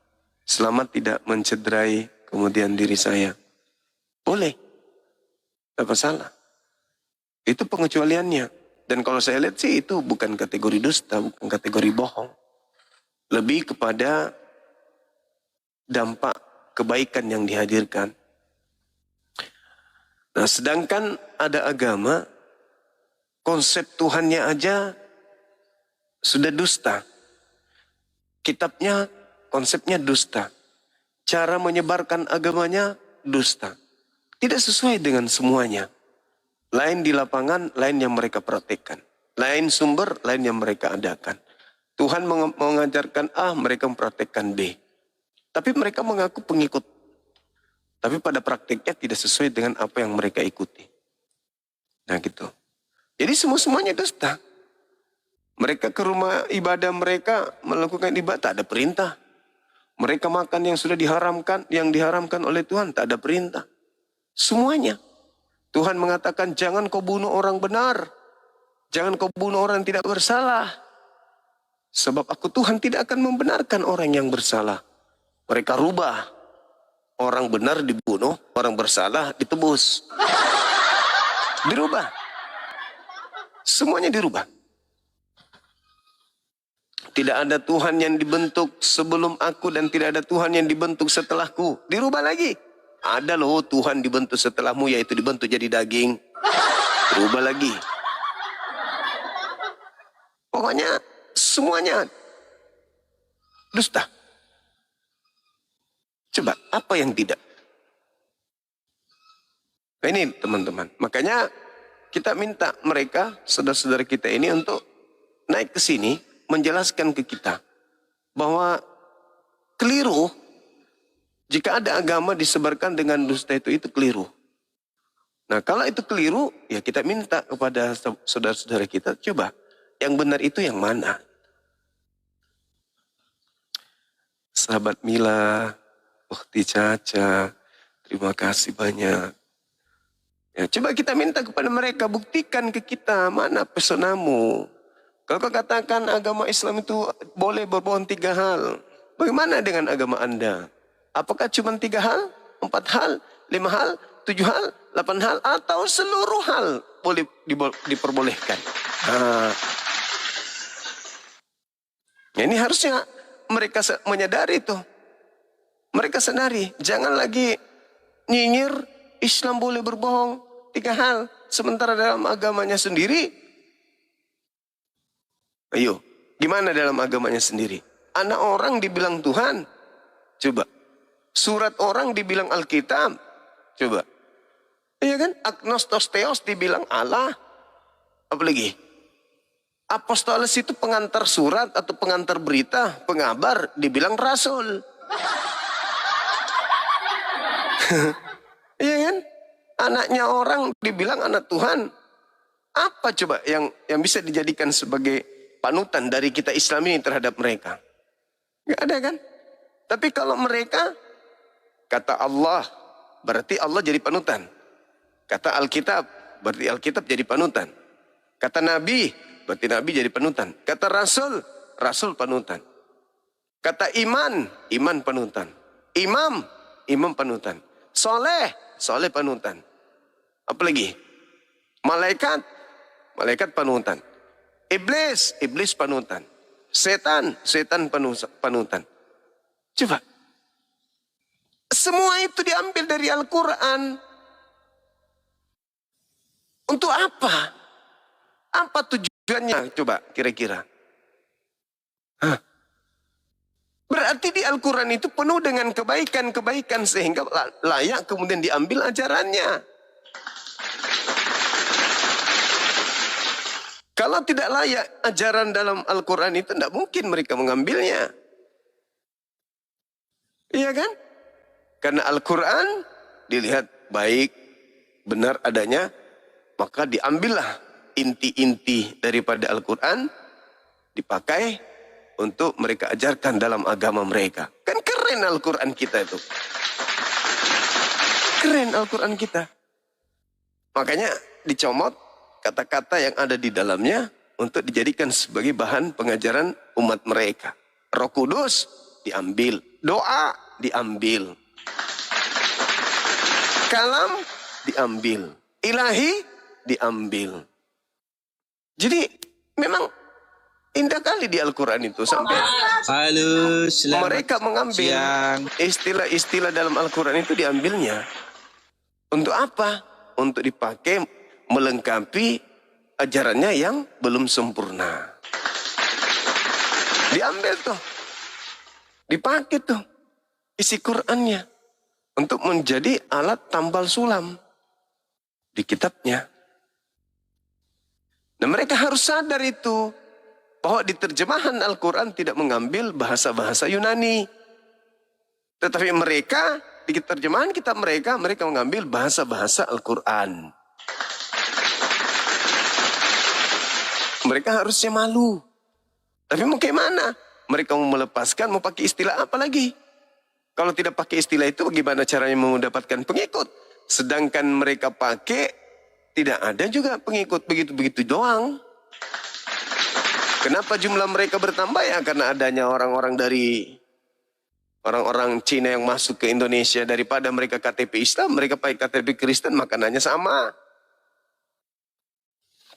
Selama tidak mencederai kemudian diri saya. Boleh. Tidak masalah. Itu pengecualiannya. Dan kalau saya lihat sih itu bukan kategori dusta, bukan kategori bohong. Lebih kepada dampak kebaikan yang dihadirkan. Nah, sedangkan ada agama, konsep Tuhannya aja sudah dusta. Kitabnya, konsepnya dusta. Cara menyebarkan agamanya dusta. Tidak sesuai dengan semuanya. Lain di lapangan, lain yang mereka praktekkan. Lain sumber, lain yang mereka adakan. Tuhan mengajarkan A, mereka mempraktekkan B. Tapi mereka mengaku pengikut. Tapi pada praktiknya tidak sesuai dengan apa yang mereka ikuti. Nah gitu. Jadi semuanya dusta. Mereka ke rumah ibadah mereka melakukan ibadah, tak ada perintah. Mereka makan yang sudah diharamkan, yang diharamkan oleh Tuhan, tak ada perintah. Semuanya. Tuhan mengatakan jangan kau bunuh orang benar. Jangan kau bunuh orang yang tidak bersalah. Sebab aku Tuhan tidak akan membenarkan orang yang bersalah. Mereka rubah. Orang benar dibunuh, orang bersalah ditebus. Dirubah. Semuanya dirubah. Tidak ada Tuhan yang dibentuk sebelum aku dan tidak ada Tuhan yang dibentuk setelahku. Dirubah lagi. Ada loh Tuhan dibentuk setelahmu, yaitu dibentuk jadi daging. Dirubah lagi. Pokoknya semuanya dusta. Coba, apa yang tidak? Nah, ini teman-teman. Makanya kita minta mereka, saudara-saudara kita ini untuk naik ke sini, menjelaskan ke kita bahwa keliru jika ada agama disebarkan dengan dusta itu keliru. Nah, kalau itu keliru, ya kita minta kepada saudara-saudara kita, coba yang benar itu yang mana? Sahabat Mila, Ukti Caca, terima kasih banyak. Ya, coba kita minta kepada mereka, buktikan ke kita mana pesonamu. Kalau kau katakan agama Islam itu boleh berbohong 3 hal, bagaimana dengan agama Anda? Apakah cuma 3 hal, 4 hal, 5 hal, 7 hal, 8 hal, atau seluruh hal boleh diperbolehkan? Nah, ini harusnya mereka menyadari itu. Mereka sadari, jangan lagi nyinyir Islam boleh berbohong 3 hal. Sementara dalam agamanya sendiri, ayo, gimana dalam agamanya sendiri? Anak orang dibilang Tuhan, coba. Surat orang dibilang Alkitab, coba. Iya kan? Agnostos Theos dibilang Allah, apalagi? Apostolos itu pengantar surat atau pengantar berita, pengabar, dibilang Rasul. Iya kan? Anaknya orang dibilang anak Tuhan. Apa coba yang bisa dijadikan sebagai panutan dari kita Islam ini terhadap mereka? Gak ada kan? Tapi kalau mereka kata Allah, berarti Allah jadi panutan. Kata Alkitab, berarti Alkitab jadi panutan. Kata Nabi, berarti Nabi jadi panutan. Kata Rasul, Rasul panutan. Kata iman, iman panutan. Imam, imam panutan. Soleh, soleh panutan. Apalagi? Malaikat, malaikat panutan. Iblis, iblis panutan. Setan, setan panutan. Coba. Semua itu diambil dari Al-Quran. Untuk apa? Apa tujuannya? Coba kira-kira. Berarti di Al-Quran itu penuh dengan kebaikan-kebaikan sehingga layak kemudian diambil ajarannya. Kalau tidak layak ajaran dalam Al-Quran itu tidak mungkin mereka mengambilnya. Iya kan? Karena Al-Quran dilihat baik, benar adanya, maka diambillah inti-inti daripada Al-Quran, dipakai untuk mereka ajarkan dalam agama mereka. Kan keren Al-Quran kita itu. Keren Al-Quran kita. Makanya dicomot kata-kata yang ada di dalamnya untuk dijadikan sebagai bahan pengajaran umat mereka. Roh Kudus diambil, doa diambil. Kalam diambil, ilahi diambil. Jadi memang indah kali di Al-Quran itu sampai mereka mengambil istilah-istilah dalam Al-Quran itu diambilnya. Untuk apa? Untuk dipakai melengkapi ajarannya yang belum sempurna. Diambil tuh, dipakai tuh isi Qurannya untuk menjadi alat tambal sulam di kitabnya. Nah, mereka harus sadar itu, bahwa di terjemahan Al-Quran tidak mengambil bahasa-bahasa Yunani. Tetapi mereka, di terjemahan kitab mereka mengambil bahasa-bahasa Al-Quran. Mereka harusnya malu. Tapi mau kayak mana? Mereka mau melepaskan, mau pakai istilah apa lagi? Kalau tidak pakai istilah itu, bagaimana caranya mendapatkan pengikut? Sedangkan mereka pakai, tidak ada juga pengikut, begitu-begitu doang. Kenapa jumlah mereka bertambah? Ya karena adanya orang-orang Cina yang masuk ke Indonesia. Daripada mereka KTP Islam, mereka pakai KTP Kristen, makanannya sama.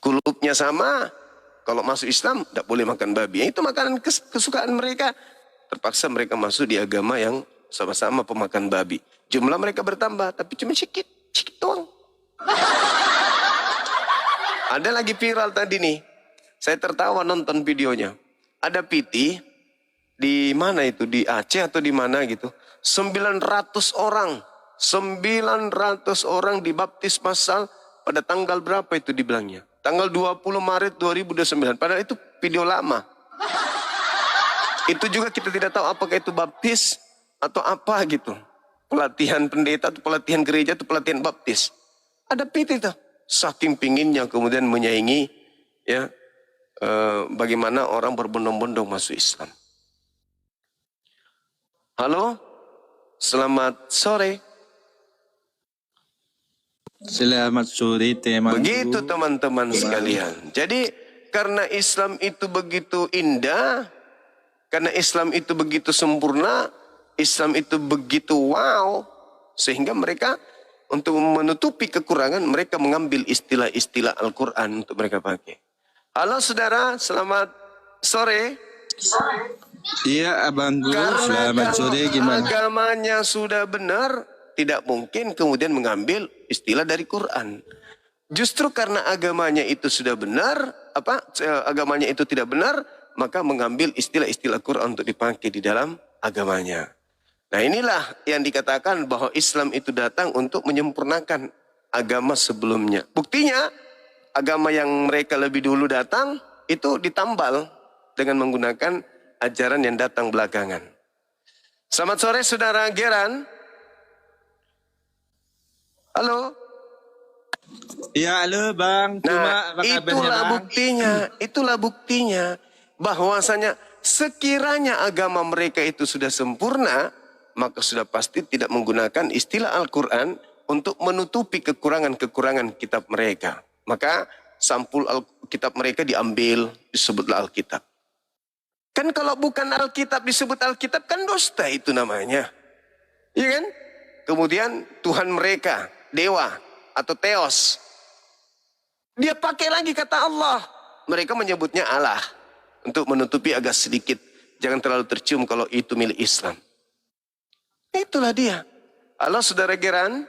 Kulubnya sama. Kalau masuk Islam, tidak boleh makan babi. Itu makanan kesukaan mereka. Terpaksa mereka masuk di agama yang sama-sama pemakan babi. Jumlah mereka bertambah, tapi cuma sedikit doang. Ada lagi viral tadi nih. Saya tertawa nonton videonya. Ada PT, di mana itu? Di Aceh atau di mana gitu. 900 orang. 900 orang dibaptis massal pada tanggal berapa itu dibilangnya? Tanggal 20 Maret 2029. Padahal itu video lama. Itu juga kita tidak tahu apakah itu baptis atau apa gitu. Pelatihan pendeta atau pelatihan gereja atau pelatihan baptis. Ada PT itu. Saking pinginnya kemudian menyaingi ya bagaimana orang berbondong-bondong masuk Islam. Halo, selamat sore. Selamat sore teman. Begitu teman-teman sekalian. Jadi karena Islam itu begitu indah, karena Islam itu begitu sempurna, Islam itu begitu wow, sehingga mereka untuk menutupi kekurangan mereka mengambil istilah-istilah Al-Quran untuk mereka pakai. Halo saudara, selamat sore. Iya abangku, selamat sore gimana? Agamanya sudah benar, tidak mungkin kemudian mengambil istilah dari Quran. Justru karena agamanya itu sudah benar, agamanya itu tidak benar, maka mengambil istilah-istilah Quran untuk dipakai di dalam agamanya. Nah inilah yang dikatakan bahwa Islam itu datang untuk menyempurnakan agama sebelumnya. Buktinya agama yang mereka lebih dulu datang itu ditambal dengan menggunakan ajaran yang datang belakangan. Selamat sore saudara Geran. Halo. Ya halo bang. Nah itulah buktinya bahwasanya sekiranya agama mereka itu sudah sempurna, maka sudah pasti tidak menggunakan istilah Al-Quran untuk menutupi kekurangan-kekurangan kitab mereka. Maka sampul Alkitab mereka diambil, disebutlah Alkitab. Kan kalau bukan Alkitab disebut Alkitab kan dusta itu namanya. Iya kan? Kemudian Tuhan mereka, dewa atau Theos. Dia pakai lagi kata Allah. Mereka menyebutnya Allah. Untuk menutupi agak sedikit. Jangan terlalu tercium kalau itu milik Islam. Itulah dia. Halo saudara Geran.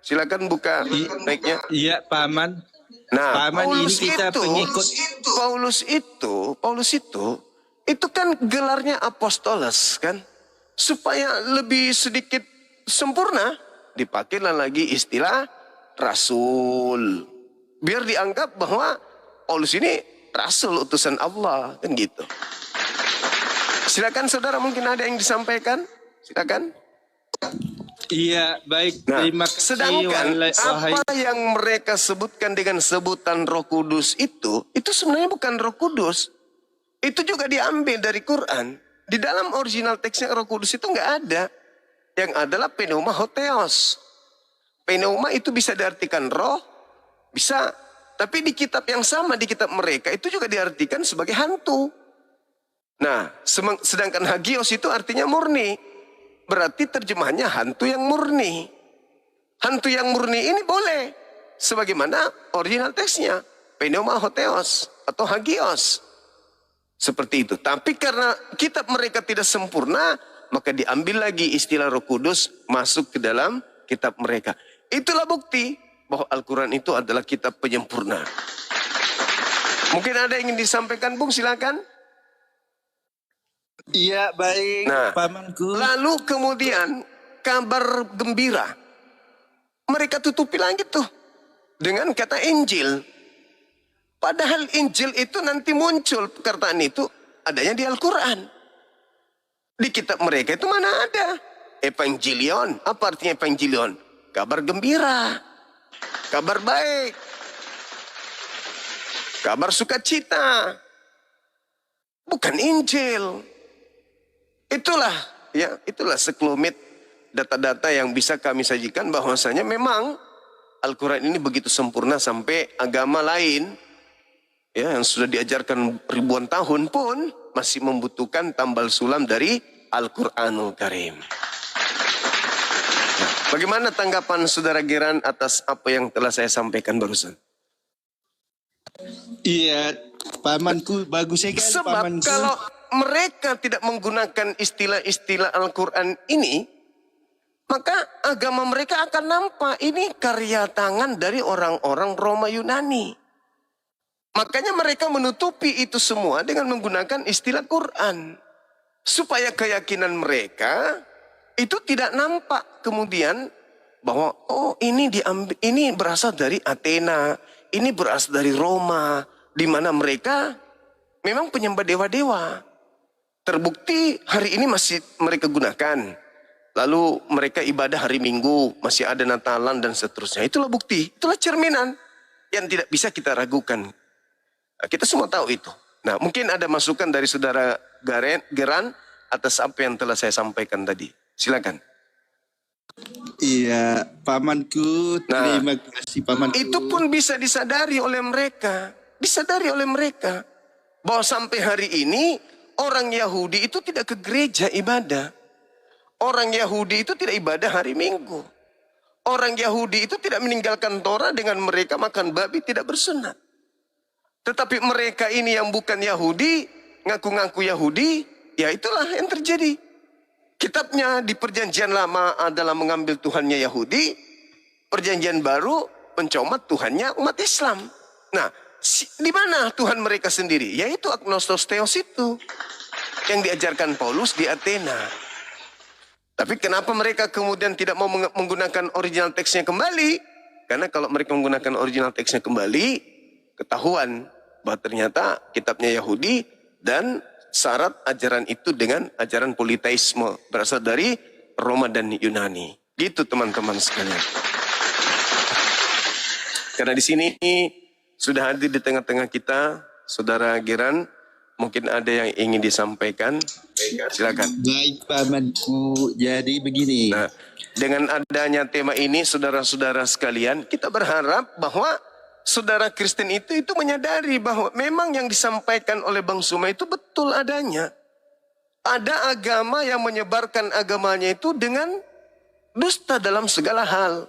Silakan buka mic-nya. Iya paman. Nah, paman ini kita pengikut. Paulus itu kan gelarnya apostolos kan. Supaya lebih sedikit sempurna, dipakailah lagi istilah rasul. Biar dianggap bahwa Paulus ini rasul utusan Allah, kan gitu. Silakan saudara, mungkin ada yang disampaikan. Silakan. Iya, baik. Nah, terima kasih. sedangkan apa yang mereka sebutkan dengan sebutan Roh Kudus itu sebenarnya bukan Roh Kudus. Itu juga diambil dari Quran. Di dalam original teksnya Roh Kudus itu nggak ada. Yang adalah pneuma hotheos. Pneuma itu bisa diartikan roh, bisa. Tapi di kitab yang sama, di kitab mereka itu juga diartikan sebagai hantu. Nah, sedangkan hagios itu artinya murni. Berarti terjemahannya hantu yang murni. Hantu yang murni ini boleh. Sebagaimana original teksnya. Pneuma hotheos atau hagios. Seperti itu. Tapi karena kitab mereka tidak sempurna, maka diambil lagi istilah Roh Kudus masuk ke dalam kitab mereka. Itulah bukti bahwa Al-Quran itu adalah kitab penyempurna. Mungkin ada yang ingin disampaikan, Bung, silakan. Iya, baik, Nah, pamanku. lalu kemudian kabar gembira. Mereka tutupi lagi tuh dengan kata Injil. Padahal Injil itu nanti muncul perkataan itu adanya di Al-Quran. Di kitab mereka itu mana ada? Evangelion. Apa artinya Evangelion? Kabar gembira. Kabar baik. Kabar sukacita. Bukan Injil. Itulah sekelumit data-data yang bisa kami sajikan bahwasanya memang Al-Quran ini begitu sempurna sampai agama lain ya yang sudah diajarkan ribuan tahun pun masih membutuhkan tambal sulam dari Al-Quranul Karim. Nah, bagaimana tanggapan Saudara Geran atas apa yang telah saya sampaikan barusan? Iya, pamanku bagus sekali. Sebab pamanku. kalau mereka tidak menggunakan istilah-istilah Al-Quran ini, maka agama mereka akan nampak ini karya tangan dari orang-orang Roma Yunani. Makanya mereka menutupi itu semua dengan menggunakan istilah Quran. Supaya keyakinan mereka itu tidak nampak kemudian bahwa oh ini berasal dari Athena, ini berasal dari Roma, di mana mereka memang penyembah dewa-dewa. Terbukti hari ini masih mereka gunakan. Lalu mereka ibadah hari Minggu, masih ada Natalan dan seterusnya. Itulah bukti, itulah cerminan yang tidak bisa kita ragukan. Nah, kita semua tahu itu. Nah, mungkin ada masukan dari Saudara Geran atas apa yang telah saya sampaikan tadi. Silakan. Iya, pamanku. Terima kasih, pamanku. Itu pun bisa disadari oleh mereka. Disadari oleh mereka. Bahwa sampai hari ini orang Yahudi itu tidak ke gereja ibadah. Orang Yahudi itu tidak ibadah hari Minggu. Orang Yahudi itu tidak meninggalkan Torah dengan mereka makan babi tidak bersunat. Tetapi mereka ini yang bukan Yahudi, ngaku-ngaku Yahudi, ya itulah yang terjadi. Kitabnya di Perjanjian Lama adalah mengambil Tuhannya Yahudi, Perjanjian Baru mencomat Tuhannya umat Islam. Nah, di mana Tuhan mereka sendiri? Yaitu agnostos theos itu yang diajarkan Paulus di Athena. Tapi kenapa mereka kemudian tidak mau menggunakan original teksnya kembali? Karena kalau mereka menggunakan original teksnya kembali, ketahuan bahwa ternyata kitabnya Yahudi dan syarat ajaran itu dengan ajaran politeisme berasal dari Roma dan Yunani. Gitu teman-teman sekalian. Karena di sini sudah hadir di tengah-tengah kita Saudara Geran, mungkin ada yang ingin disampaikan. Silakan. Baik, pamanku. Jadi begini. Nah, dengan adanya tema ini, saudara-saudara sekalian, kita berharap bahwa saudara Kristen itu menyadari bahwa memang yang disampaikan oleh Bang Suma itu betul adanya. Ada agama yang menyebarkan agamanya itu dengan dusta dalam segala hal.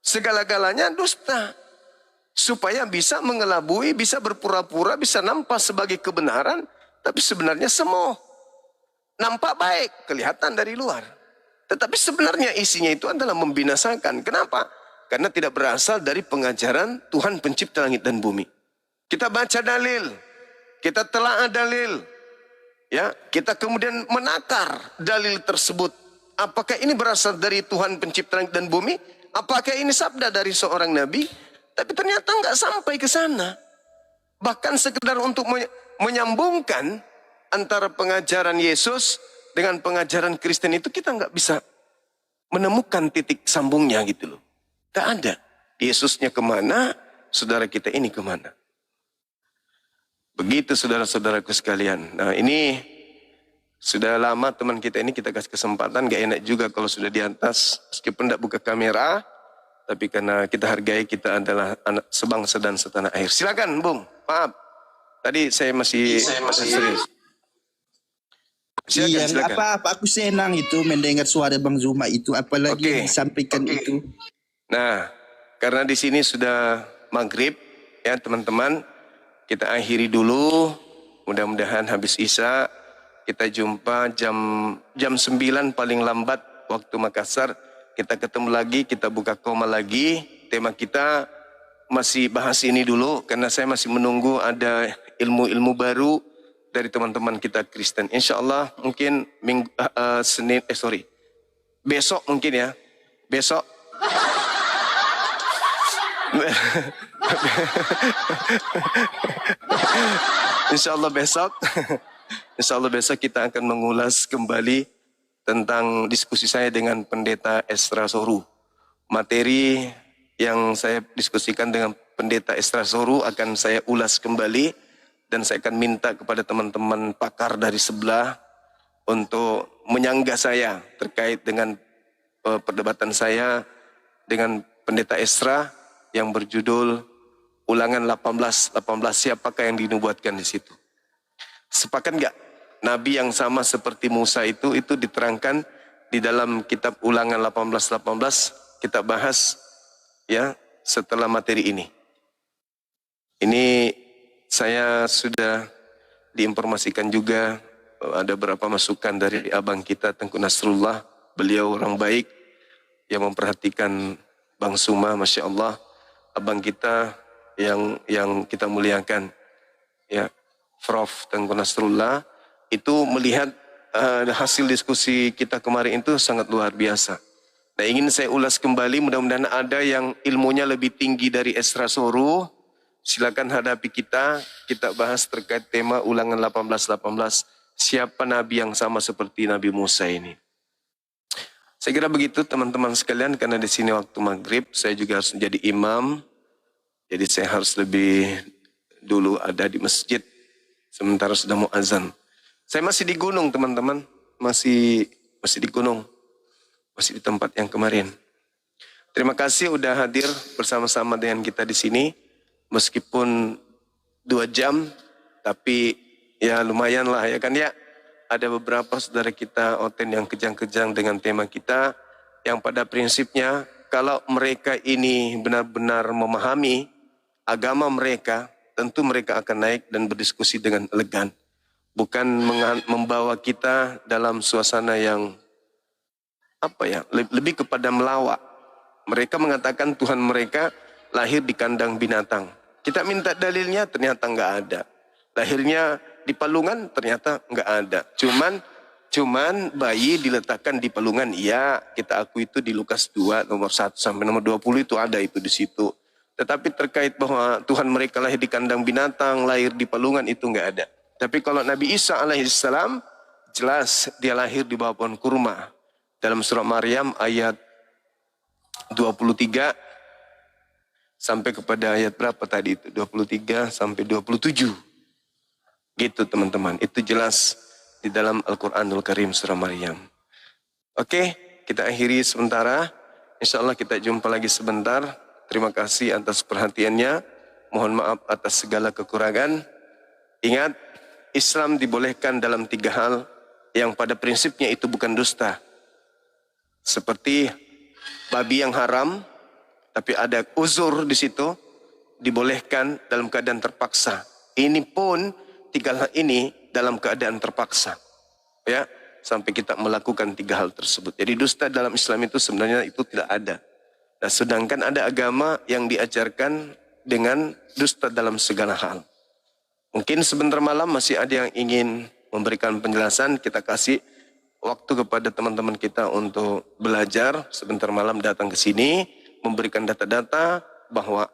Segala-galanya dusta. Supaya bisa mengelabui, bisa berpura-pura, bisa nampak sebagai kebenaran, tapi sebenarnya semu. Nampak baik, kelihatan dari luar. Tetapi sebenarnya isinya itu adalah membinasakan. Kenapa? Karena tidak berasal dari pengajaran Tuhan pencipta langit dan bumi. Kita baca dalil, kita telaah dalil, ya, kita kemudian menakar dalil tersebut. Apakah ini berasal dari Tuhan pencipta langit dan bumi? Apakah ini sabda dari seorang nabi? Tapi ternyata nggak sampai ke sana. Bahkan sekedar untuk menyambungkan antara pengajaran Yesus dengan pengajaran Kristen itu kita nggak bisa menemukan titik sambungnya gitu loh. Nggak ada. Yesusnya kemana, saudara kita ini kemana. Begitu saudara-saudaraku sekalian. Nah ini sudah lama teman kita ini kita kasih kesempatan. Gak enak juga kalau sudah di atas. Meskipun tidak buka kamera. Tapi karena kita hargai kita adalah anak sebangsa dan setanah air. Silakan Bung. Maaf. Tadi saya masih serius. Iya, nggak apa-apa. Aku senang itu mendengar suara Bang Zuma itu, apalagi yang disampaikan itu. Nah, karena di sini sudah maghrib, ya teman-teman, kita akhiri dulu. Mudah-mudahan habis Isya kita jumpa jam 9 paling lambat waktu Makassar. Kita ketemu lagi, kita buka koma lagi. Tema kita masih bahas ini dulu karena saya masih menunggu ada ilmu-ilmu baru dari teman-teman kita Kristen. Insya Allah mungkin besok mungkin ya. Besok. Insya Allah besok. Insya Allah besok kita akan mengulas kembali tentang diskusi saya dengan Pendeta Esra Soru. Materi yang saya diskusikan dengan Pendeta Esra Soru akan saya ulas kembali. Dan saya akan minta kepada teman-teman pakar dari sebelah untuk menyanggah saya terkait dengan perdebatan saya dengan Pendeta Esra yang berjudul Ulangan 18 siapakah yang dinubuatkan di situ. Sepakat nggak? Nabi yang sama seperti Musa itu diterangkan di dalam kitab Ulangan 18 kita bahas ya setelah materi ini. Ini saya sudah diinformasikan juga ada beberapa masukan dari abang kita Tengku Nasrullah. Beliau orang baik yang memperhatikan Bang Suma, Masya Allah. Abang kita yang kita muliakan, ya, Prof. Tengku Nasrullah itu melihat hasil diskusi kita kemarin itu sangat luar biasa. Nah, ingin saya ulas kembali, mudah-mudahan ada yang ilmunya lebih tinggi dari Esra Soru. Silakan hadapi kita bahas terkait tema Ulangan 18 siapa nabi yang sama seperti Nabi Musa ini. Saya kira begitu teman-teman sekalian, karena di sini waktu maghrib, saya juga harus menjadi imam. Jadi saya harus lebih dulu ada di masjid, sementara sudah mau azan. Saya masih di gunung teman-teman, masih di gunung, masih di tempat yang kemarin. Terima kasih udah hadir bersama-sama dengan kita di sini. Meskipun 2 jam, tapi ya lumayan lah ya kan ya. Ada beberapa saudara kita Oten yang kejang-kejang dengan tema kita, yang pada prinsipnya kalau mereka ini benar-benar memahami agama mereka, tentu mereka akan naik dan berdiskusi dengan elegan. Bukan membawa kita dalam suasana yang lebih kepada melawak. Mereka mengatakan Tuhan mereka lahir di kandang binatang. Kita minta dalilnya, ternyata nggak ada. Lahirnya di palungan, ternyata nggak ada. Cuman bayi diletakkan di palungan, iya, kita akui itu di Lukas 2 nomor 1 sampai nomor 20 itu ada itu di situ. Tetapi terkait bahwa Tuhan mereka lahir di kandang binatang, lahir di palungan, itu nggak ada. Tapi kalau Nabi Isa alaihissalam, jelas dia lahir di bawah pohon kurma. Dalam surah Maryam ayat 23 sampai kepada ayat berapa tadi itu? 23 sampai 27. Gitu teman-teman. Itu jelas di dalam Al-Quranul Karim surah Maryam. Oke, kita akhiri sementara. Insya Allah kita jumpa lagi sebentar. Terima kasih atas perhatiannya. Mohon maaf atas segala kekurangan. Ingat, Islam dibolehkan dalam 3 hal yang pada prinsipnya itu bukan dusta. Seperti babi yang haram, tapi ada uzur di situ, dibolehkan dalam keadaan terpaksa. Ini pun 3 hal ini dalam keadaan terpaksa, ya, sampai kita melakukan 3 hal tersebut. Jadi dusta dalam Islam itu sebenarnya itu tidak ada. Nah, sedangkan ada agama yang diajarkan dengan dusta dalam segala hal. Mungkin sebentar malam masih ada yang ingin memberikan penjelasan, kita kasih waktu kepada teman-teman kita untuk belajar. Sebentar malam datang ke sini, memberikan data-data bahwa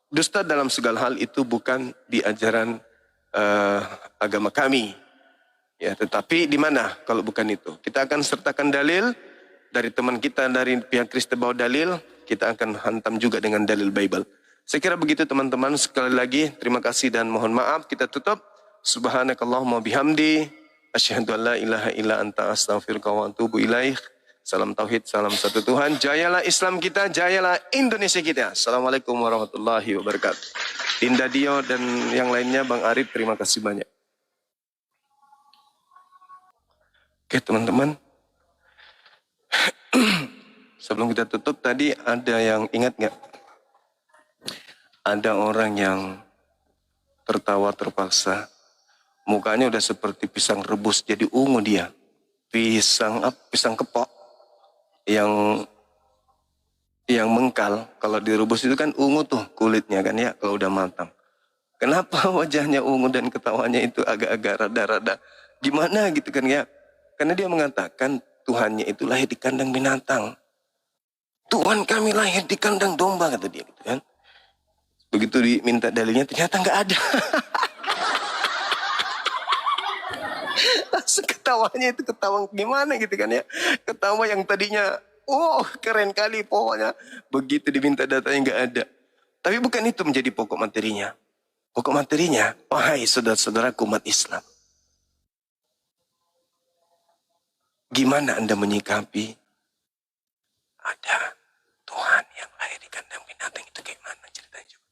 dusta dalam segala hal itu bukan di ajaran agama kami. Ya, tetapi di mana kalau bukan itu? Kita akan sertakan dalil dari teman kita dari pihak Kristen bawa dalil, kita akan hantam juga dengan dalil Bible. Saya kira begitu teman-teman. Sekali lagi terima kasih dan mohon maaf. Kita tutup. Subhanakallahumma bihamdi asyhadu an la ilaha illa anta astaghfiruka wa atubu ilaik. Salam tauhid, salam satu Tuhan. Jayalah Islam kita, jayalah Indonesia kita. Assalamualaikum warahmatullahi wabarakatuh. Dinda Dio dan yang lainnya, Bang Arif, terima kasih banyak. Oke teman-teman. Sebelum kita tutup tadi ada yang ingat nggak? Ada orang yang tertawa terpaksa. Mukanya udah seperti pisang rebus jadi ungu dia. Pisang kepok yang mengkal. Kalau direbus itu kan ungu tuh kulitnya kan ya kalau udah matang. Kenapa wajahnya ungu dan ketawanya itu agak-agak rada-rada gimana gitu kan ya? Karena dia mengatakan Tuhannya itu lahir di kandang binatang. Tuhan kami lahir di kandang domba kata dia gitu kan. Begitu diminta dalilnya ternyata nggak ada. Langsung ketawanya itu ketawa gimana gitu kan ya. Ketawa yang tadinya keren kali pokoknya. Begitu diminta datanya nggak ada. Tapi bukan itu menjadi pokok materinya. Pokok materinya, wahai saudara-saudaraku umat Islam. Gimana Anda menyikapi ada Tuhan yang lahir di kandang binatang itu kayak mana ceritanya juga?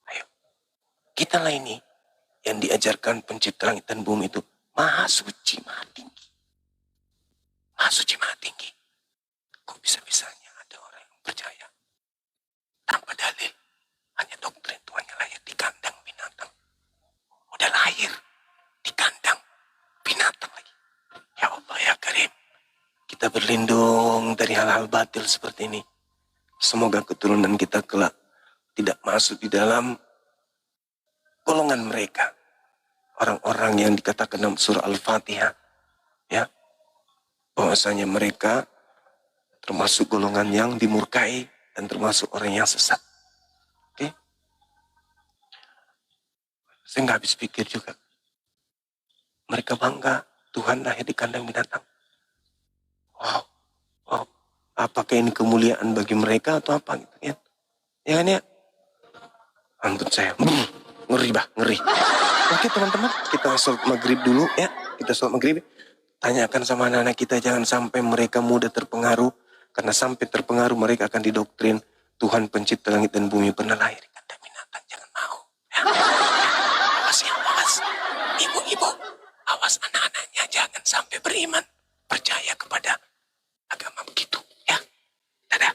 Ayo, kita lah ini yang diajarkan pencipta langit dan bumi itu maha suci, maha tinggi. Maha suci, maha tinggi. Kok bisa-bisanya ada orang yang percaya tanpa dalil, hanya doktrin Tuhannya lahir di kandang binatang. Udah lahir di kandang binatang lagi. Ya Allah ya Karim, kita berlindung dari hal-hal batil seperti ini. Semoga keturunan kita kelak tidak masuk di dalam golongan mereka. Orang-orang yang dikatakan dalam surah Al-Fatihah. Ya, bahwasanya mereka termasuk golongan yang dimurkai dan termasuk orang yang sesat. Oke? Saya nggak habis pikir juga. Mereka bangga Tuhan lahir di kandang binatang. Wow. Apakah ini kemuliaan bagi mereka atau apa gitu ya? Ya kan ya? Ampun saya. Ngeri. Oke teman-teman, kita sholat maghrib dulu ya. Kita sholat maghrib. Tanyakan sama anak-anak kita jangan sampai mereka mudah terpengaruh. Karena sampai terpengaruh mereka akan didoktrin Tuhan pencipta langit dan bumi pernah lahir di kandang binatang. Jangan mau. Ya. Awas. Ibu-ibu. Awas anak-anaknya jangan sampai beriman. Percaya kepada agama begitu. Ya. Dadah.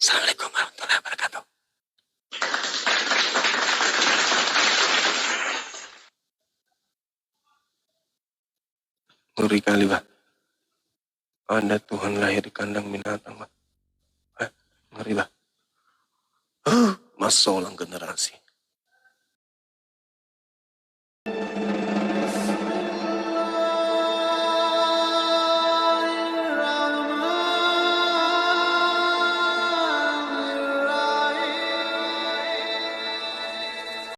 Assalamualaikum warahmatullahi wabarakatuh. Ngeri kali, Bah. Ada Tuhan lahir di kandang binatang, Bah. Ngeri, Bah. Masa ulang generasi.